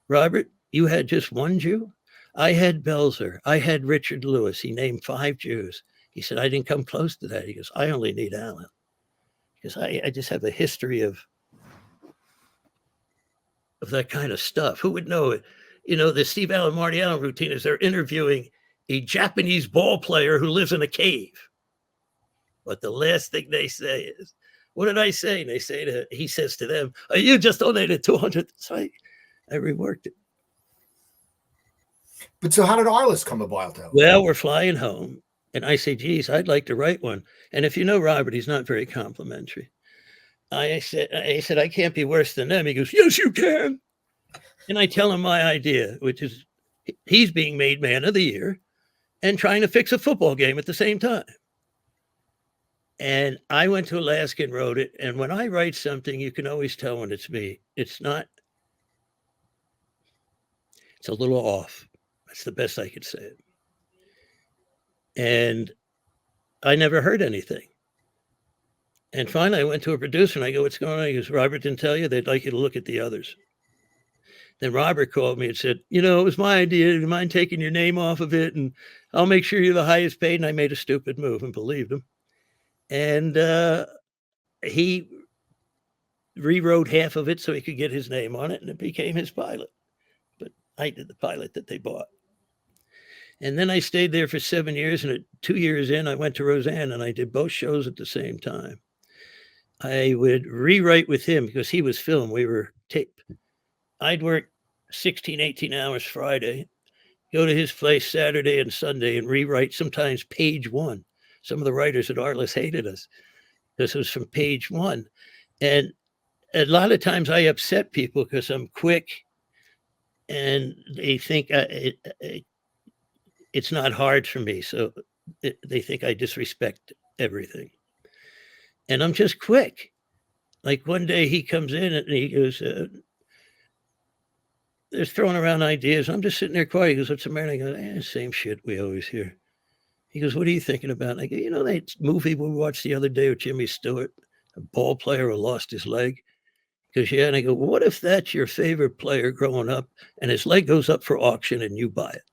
Robert, you had just one Jew? I had Belzer. I had Richard Lewis. He named 5 Jews. He said, I didn't come close to that. He goes, I only need Allan. Because I just have a history of that kind of stuff. Who would know it? The Steve Allen, Marty Allen routine is they're interviewing a Japanese ball player who lives in a cave. But the last thing they say is, what did I say? And he says to them, oh, you just donated 200. So I reworked it. But so how did Arliss come about though? Well, we're flying home. And I say, geez, I'd like to write one. And if you know Robert, he's not very complimentary. I said, I can't be worse than them. He goes, yes, you can. And I tell him my idea, which is he's being made Man of the Year and trying to fix a football game at the same time. And I went to Alaska and wrote it. And when I write something, you can always tell when it's me. It's not. It's a little off. That's the best I could say it. And I never heard anything. And finally, I went to a producer and I go, what's going on? He goes, Robert didn't tell you? They'd like you to look at the others. Then Robert called me and said, it was my idea. Do you mind taking your name off of it? And I'll make sure you're the highest paid. And I made a stupid move and believed him. And he rewrote half of it so he could get his name on it, and it became his pilot. But I did the pilot that they bought. And then I stayed there for 7 years, and at 2 years in, I went to Roseanne, and I did both shows at the same time. I would rewrite with him because he was film. We were tape. I'd work 16, 18 hours Friday, go to his place Saturday and Sunday and rewrite sometimes page one. Some of the writers at Arliss hated us because it was from page one. And a lot of times I upset people because I'm quick and they think it's not hard for me. So they think I disrespect everything. And I'm just quick. Like one day he comes in and he goes, they're throwing around ideas. I'm just sitting there quiet. He goes, what's the matter? I go, same shit we always hear. He goes, what are you thinking about? And I go, that movie we watched the other day with Jimmy Stewart, a ball player who lost his leg? Because yeah, and I go, what if that's your favorite player growing up and his leg goes up for auction and you buy it?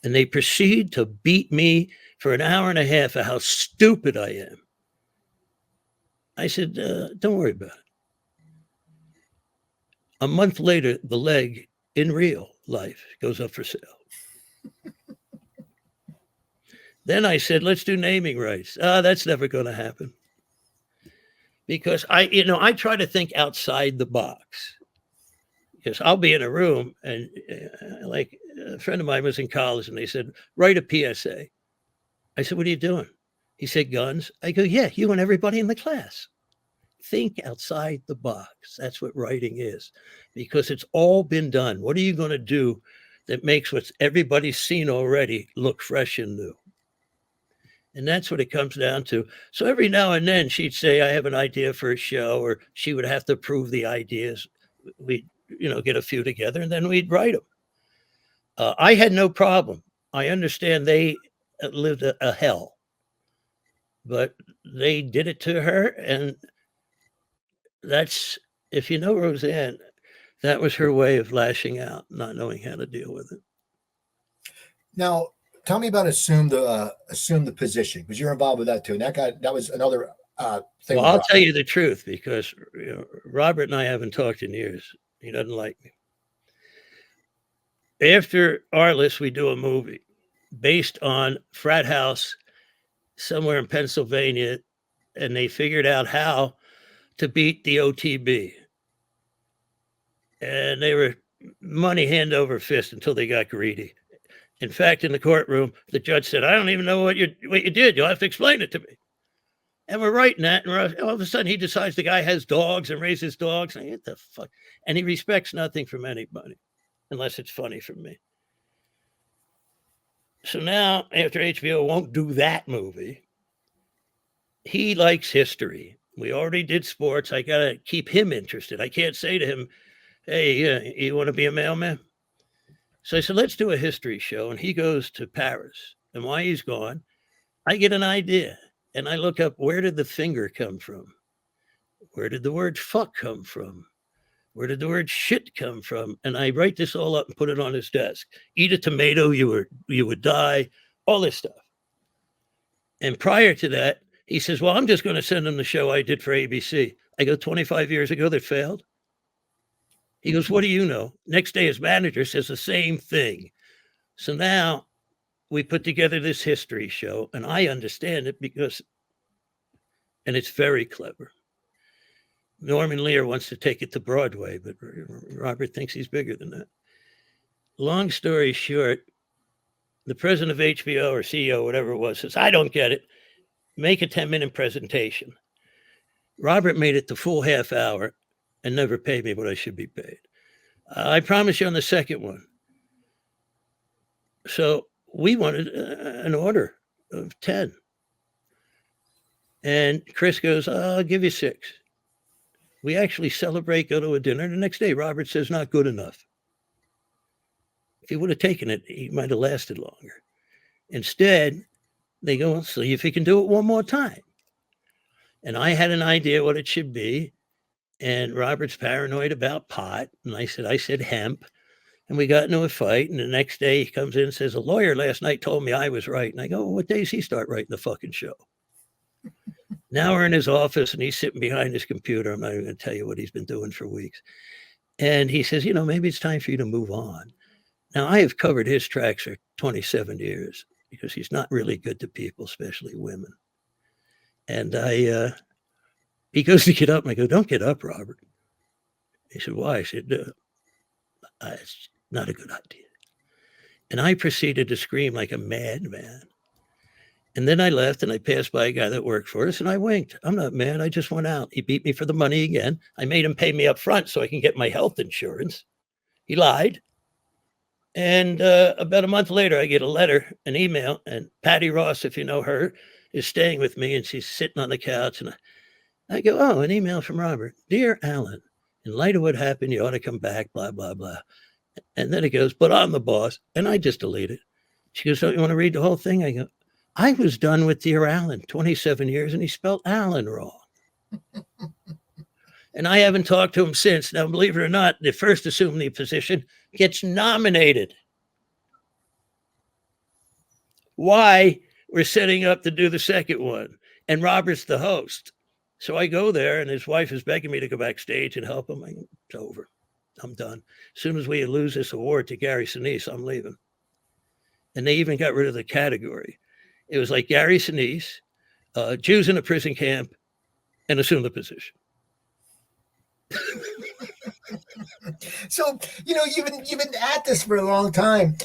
And they proceed to beat me for an hour and a half of how stupid I am. I said, don't worry about it. A month later, the leg in real life goes up for sale. Then I said, let's do naming rights. That's never going to happen. Because I try to think outside the box. Because I'll be in a room and like a friend of mine was in college and they said, write a PSA. I said, what are you doing? He said, guns. I go, yeah, you and everybody in the class. Think outside the box. That's what writing is. Because it's all been done. What are you going to do that makes what everybody's seen already look fresh and new? And that's what it comes down to. So every now and then she'd say, I have an idea for a show, or she would have to approve the ideas. We'd, get a few together and then we'd write them. I had no problem. I understand they lived a hell, but they did it to her. And that's, if you know Roseanne, that was her way of lashing out, not knowing how to deal with it. Now, tell me about assume the position, because you're involved with that too. And that was another thing. Well, I'll tell you the truth, because Robert and I haven't talked in years. He doesn't like me. After Arliss, we do a movie based on frat house somewhere in Pennsylvania, and they figured out how to beat the OTB. And they were money hand over fist until they got greedy. In fact, in the courtroom, the judge said, I don't even know what you did. You'll have to explain it to me. And we're writing that, and all of a sudden he decides the guy has dogs and raises dogs. And what the fuck? And he respects nothing from anybody, unless it's funny from me. So now, after HBO won't do that movie, he likes history. We already did sports. I got to keep him interested. I can't say to him, hey, you want to be a mailman? So I said, let's do a history show. And he goes to Paris. And while he's gone, I get an idea. And I look up, where did the finger come from? Where did the word fuck come from? Where did the word shit come from? And I write this all up and put it on his desk. Eat a tomato, you would die, all this stuff. And prior to that, he says, well, I'm just going to send him the show I did for ABC. I go, 25 years ago that failed? He goes, what do you know? Next day, his manager says the same thing. So now we put together this history show, and I understand it and it's very clever. Norman Lear wants to take it to Broadway, but Robert thinks he's bigger than that. Long story short, the president of HBO or CEO, whatever it was, says, I don't get it. Make a 10-minute presentation. Robert made it the full half hour and never paid me what I should be paid. I promise you on the second one. So we wanted an order of 10. And Chris goes, I'll give you 6. We actually celebrate, go to a dinner. The next day, Robert says, not good enough. If he would have taken it, he might have lasted longer. Instead, they go, well, see if he can do it one more time. And I had an idea what it should be. And Robert's paranoid about pot. And I said hemp. And we got into a fight. And the next day he comes in and says, a lawyer last night told me I was right. And I go, well, what day does he start writing the fucking show? Now we're in his office and he's sitting behind his computer. I'm not even going to tell you what he's been doing for weeks. And he says, maybe it's time for you to move on. Now, I have covered his tracks for 27 years because he's not really good to people, especially women. And he goes to get up and I go, don't get up, Robert. He said, why? I said, it's not a good idea. And I proceeded to scream like a madman. And then I left and I passed by a guy that worked for us and I winked. I'm not mad. I just went out. He beat me for the money again. I made him pay me up front so I can get my health insurance. He lied. And about a month later, I get a letter, an email, and Patty Ross, if you know her, is staying with me and she's sitting on the couch. And I go, oh, an email from Robert. Dear Allan, in light of what happened, you ought to come back, blah, blah, blah. And then it goes, but I'm the boss. And I just delete it. She goes, don't you want to read the whole thing? I go, I was done with Dear Allan 27 years and he spelled Allan wrong. And I haven't talked to him since. Now, believe it or not, the first assumed the position gets nominated. Why? We're setting up to do the second one. And Robert's the host. So I go there and his wife is begging me to go backstage and help him. It's over. I'm done. As soon as we lose this award to Gary Sinise, I'm leaving. And they even got rid of the category. It was like Gary Sinise, Jews in a prison camp, and assume the position. So, you've been at this for a long time.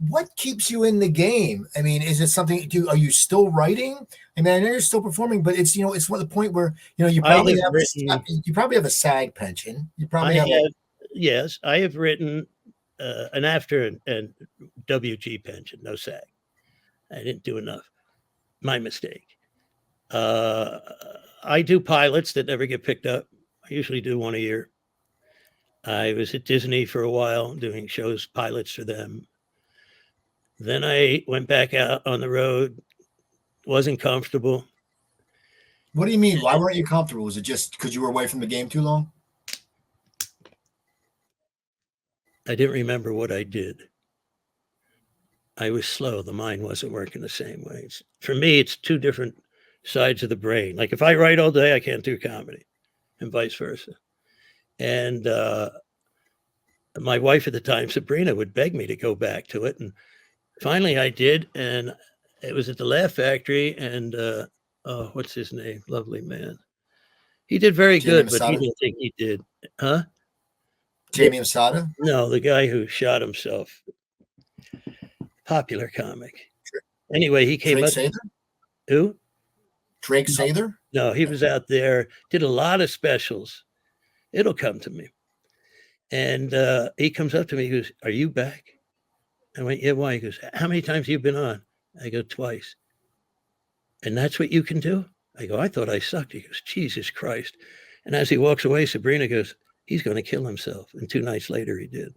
What keeps you in the game? I mean, is it something? Are you still writing? I mean, I know you're still performing, but it's it's one of the point where you probably have a SAG pension. You probably yes, I have written an after and WG pension, no SAG. I didn't do enough. My mistake. I do pilots that never get picked up. I usually do one a year. I was at Disney for a while doing shows, pilots for them. Then I went back out on the road. Wasn't comfortable. What do you mean? Why weren't you comfortable? Was it just because you were away from the game too long? I didn't remember what I did. I was slow. The mind wasn't working the same way. For me, it's two different sides of the brain. Like if I write all day, I can't do comedy and vice versa. And my wife at the time, Sabrina, would beg me to go back to it. And finally I did. And it was at the Laugh Factory. And what's his name? Lovely man. He did very good, but he didn't think he did. Huh? Jamie Masada? No, the guy who shot himself. Popular comic. Anyway, he came up. Who? Drake Sather? No, he was out there, did a lot of specials. It'll come to me. And he comes up to me, he goes, are you back? I went, yeah, why? He goes, how many times have you been on? I go, twice. And that's what you can do? I go, I thought I sucked. He goes, Jesus Christ. And as he walks away, Sabrina goes, he's going to kill himself. And 2 nights later, he did.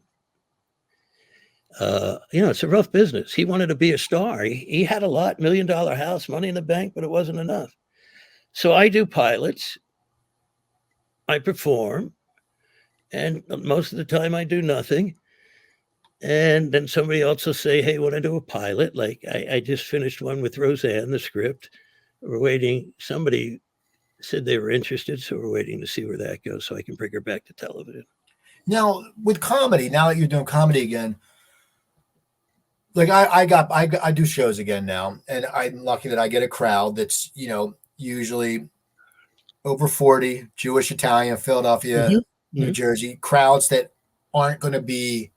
It's a rough business. He wanted to be a star. He had a lot, $1 million house, money in the bank, but it wasn't enough. So I do pilots. I perform. And most of the time I do nothing. And then somebody else will say, hey, want to do a pilot? Like I just finished one with Roseanne, the script. We're waiting. Somebody said they were interested. So we're waiting to see where that goes so I can bring her back to television. Now with comedy, now that you're doing comedy again, like I do shows again now, and I'm lucky that I get a crowd that's, usually over 40, Jewish, Italian, Philadelphia, New Jersey, crowds that aren't going to be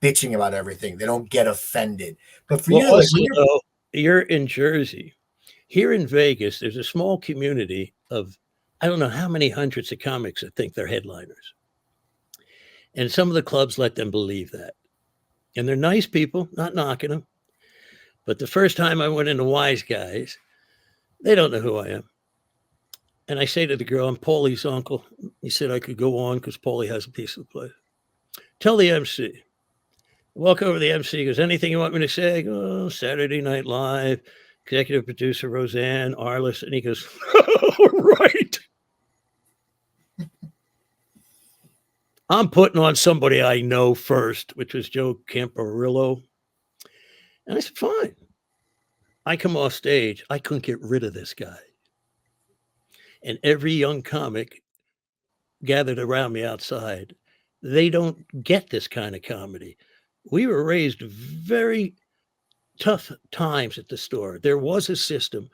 bitching about everything. They don't get offended. But for you're in Jersey. Here in Vegas, there's a small community of, I don't know how many hundreds of comics that think they're headliners. And some of the clubs let them believe that. And they're nice people, not knocking them. But the first time I went into Wise Guys, they don't know who I am. And I say to the girl, I'm Paulie's uncle. He said I could go on because Paulie has a piece of the place. Tell the MC. Walk over to the MC. He goes, anything you want me to say? I go, oh, Saturday Night Live, executive producer Roseanne, Arli. And he goes, oh, right. I'm putting on somebody I know first, which was Joe Camparillo. And I said, fine. I come off stage. I couldn't get rid of this guy. And every young comic gathered around me outside. They don't get this kind of comedy. We were raised very tough times at the store. There was a system.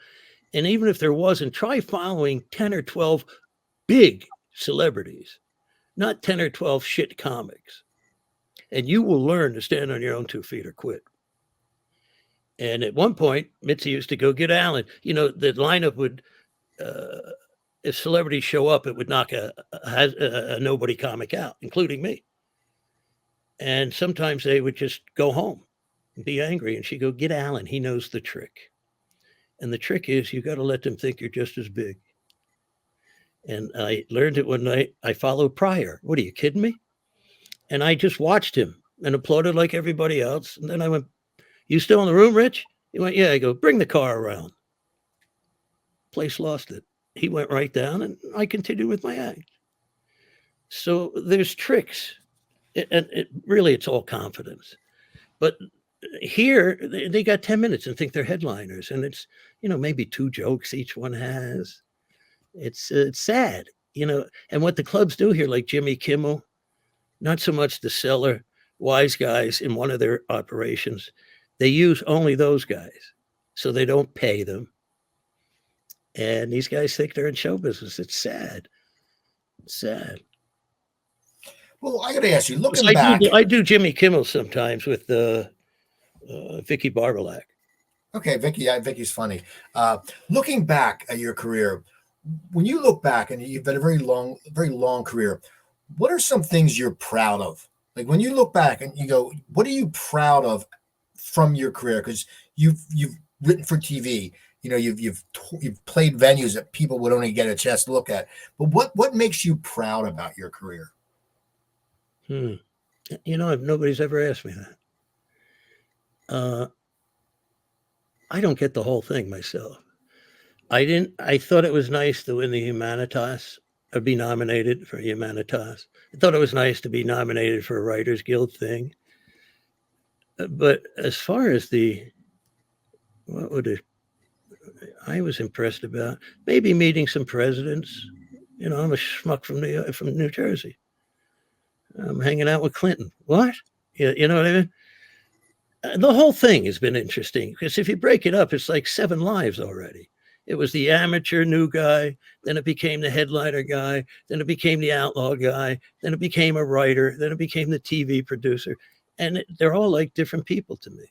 And even if there wasn't, try following 10 or 12 big celebrities, not 10 or 12 shit comics. And you will learn to stand on your own 2 feet or quit. And at one point, Mitzi used to go get Allan. You know, the lineup would, if celebrities show up, it would knock a nobody comic out, including me. And sometimes they would just go home and be angry. And she'd go, get Allan. He knows the trick. And the trick is you got to let them think you're just as big. And I learned it one night. I followed Pryor. What, are you kidding me? And I just watched him and applauded like everybody else. And then I went, you still in the room, Rich? He went, yeah. I go, bring the car around. Place lost it. He went right down and I continued with my act. So there's tricks. And it's all confidence. But here they got 10 minutes and think they're headliners. And it's, maybe 2 jokes each one has. It's sad, and what the clubs do here, like Jimmy Kimmel, not so much the seller, wise guys in one of their operations, they use only those guys. So they don't pay them. And these guys think they're in show business. It's sad. It's sad. Well, I got to ask you, looking back. I do Jimmy Kimmel sometimes with Vicky Barbalak. Okay, Vicky's funny. Looking back at your career, when you look back, and you've had a very long career, what are some things you're proud of? Like when you look back and you go, what are you proud of from your career? Because you've written for TV, you've played venues that people would only get a chance to look at. But what makes you proud about your career? Nobody's ever asked me that. I don't get the whole thing myself. I thought it was nice to win the Humanitas or be nominated for Humanitas. I thought it was nice to be nominated for a Writers Guild thing. But as far as I was impressed about maybe meeting some presidents. I'm a schmuck from New Jersey. I'm hanging out with Clinton. What? You know what I mean? The whole thing has been interesting because if you break it up, it's like 7 lives already. It was the amateur new guy, then it became the headliner guy, then it became the outlaw guy, then it became a writer, then it became the TV producer. And they're all like different people to me.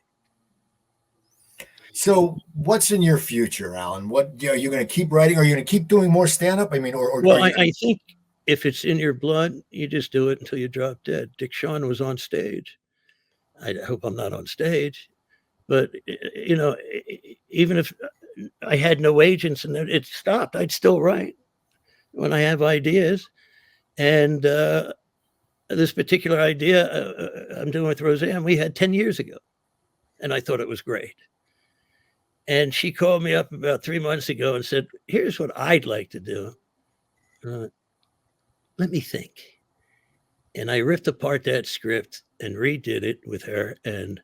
So what's in your future, Allan? What are you going to keep writing? Are you going to keep doing more stand-up? I mean, I think if it's in your blood, you just do it until you drop dead. Dick Shawn was on stage. I hope I'm not on stage, but even if I had no agents and it stopped, I'd still write when I have ideas. And this particular idea I'm doing with Roseanne, we had 10 years ago, and I thought it was great. And she called me up about 3 months ago and said, here's what I'd like to do. Let me think. And I ripped apart that script and redid it with her. And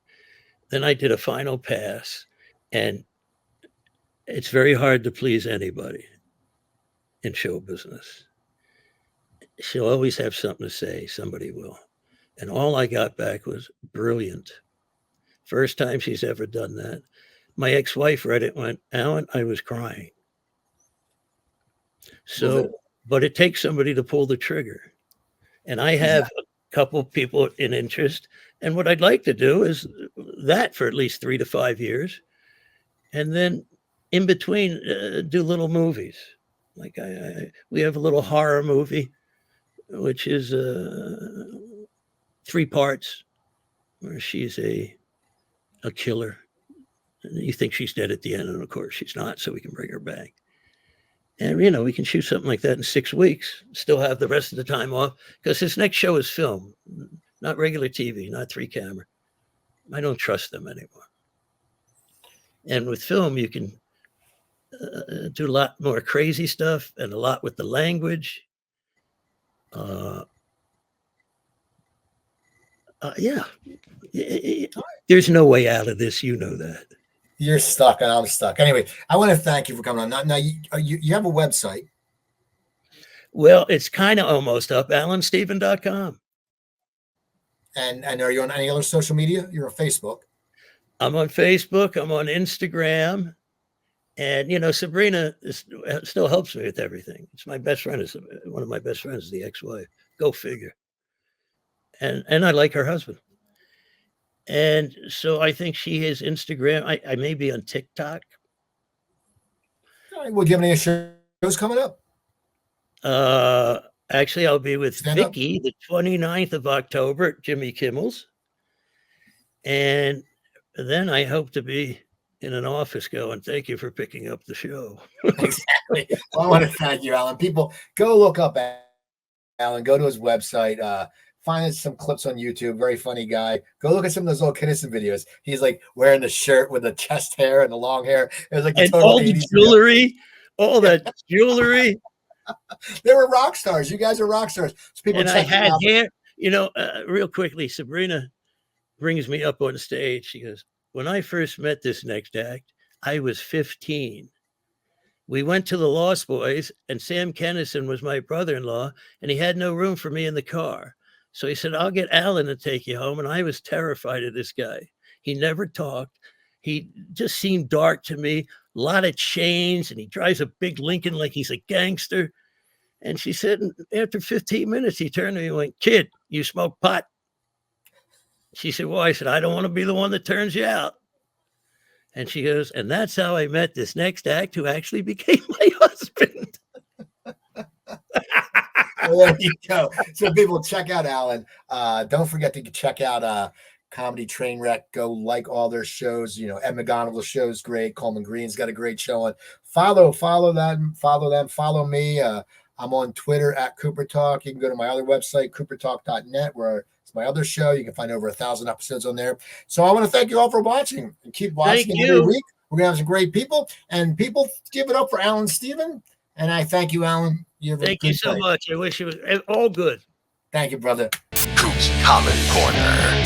then I did a final pass. And it's very hard to please anybody in show business. She'll always have something to say. Somebody will. And all I got back was brilliant. First time she's ever done that. My ex-wife read it and went, Allan, I was crying. So, but it takes somebody to pull the trigger. And I have a couple of people in interest. And what I'd like to do is that for at least 3 to 5 years. And then in between, do little movies. Like we have a little horror movie, which is 3 parts, where she's a killer. And you think she's dead at the end, and of course she's not, so we can bring her back. And, we can shoot something like that in 6 weeks, still have the rest of the time off, because this next show is film, not regular TV, not 3 camera. I don't trust them anymore. And with film, you can do a lot more crazy stuff and a lot with the language. Yeah. There's no way out of this. You know that. You're stuck and I'm stuck. Anyway, I want to thank you for coming on. Now you have a website. Well, it's kind of almost up, allanstephan.com. And are you on any other social media? You're on Facebook. I'm on Facebook. I'm on Instagram. And, you know, Sabrina still helps me with everything. It's my best friend. Is one of my best friends is the ex-wife. Go figure. And I like her husband. And so I think she has Instagram. I may be on TikTok. All right. Well, do you have any shows coming up? Actually, I'll be with Stand Vicky the 29th of October at Jimmy Kimmel's. And then I hope to be in an office going, thank you for picking up the show. Exactly. Well, I want to thank you, Allan. People, go look up Allan. Go to his website. Find some clips on YouTube. Very funny guy. Go look at some of those old Kinnison videos. He's like wearing the shirt with the chest hair and the long hair. It was like and all the jewelry, all that jewelry. They were rock stars. You guys are rock stars. So people and I had hair. You know, real quickly, Sabrina brings me up on stage. She goes, when I first met this next act, I was 15. We went to the Lost Boys, and Sam Kennison was my brother-in-law, and he had no room for me in the car. So he said, I'll get Allan to take you home. And I was terrified of this guy. He never talked. He just seemed dark to me, a lot of chains, and he drives a big Lincoln like he's a gangster. And she said, after 15 minutes, he turned to me and went, kid, you smoke pot? She said, well, I said, I don't want to be the one that turns you out. And she goes, and that's how I met this next act who actually became my husband. Well, there you go. So people, check out Allan. Don't forget to check out Comedy Trainwreck. Go like all their shows. You know, Ed McGonigal's show's great. Coleman Green's got a great show on. Follow them. Follow me. I'm on Twitter at Cooper Talk. You can go to my other website, coopertalk.net, where it's my other show. You can find over 1,000 episodes on there. So I want to thank you all for watching. And keep watching every week. We're going to have some great people. And people, give it up for Allan Stephan. And I thank you, Allan. Thank you so much. I wish it was all good. Thank you, brother. Coop's Comedy Corner.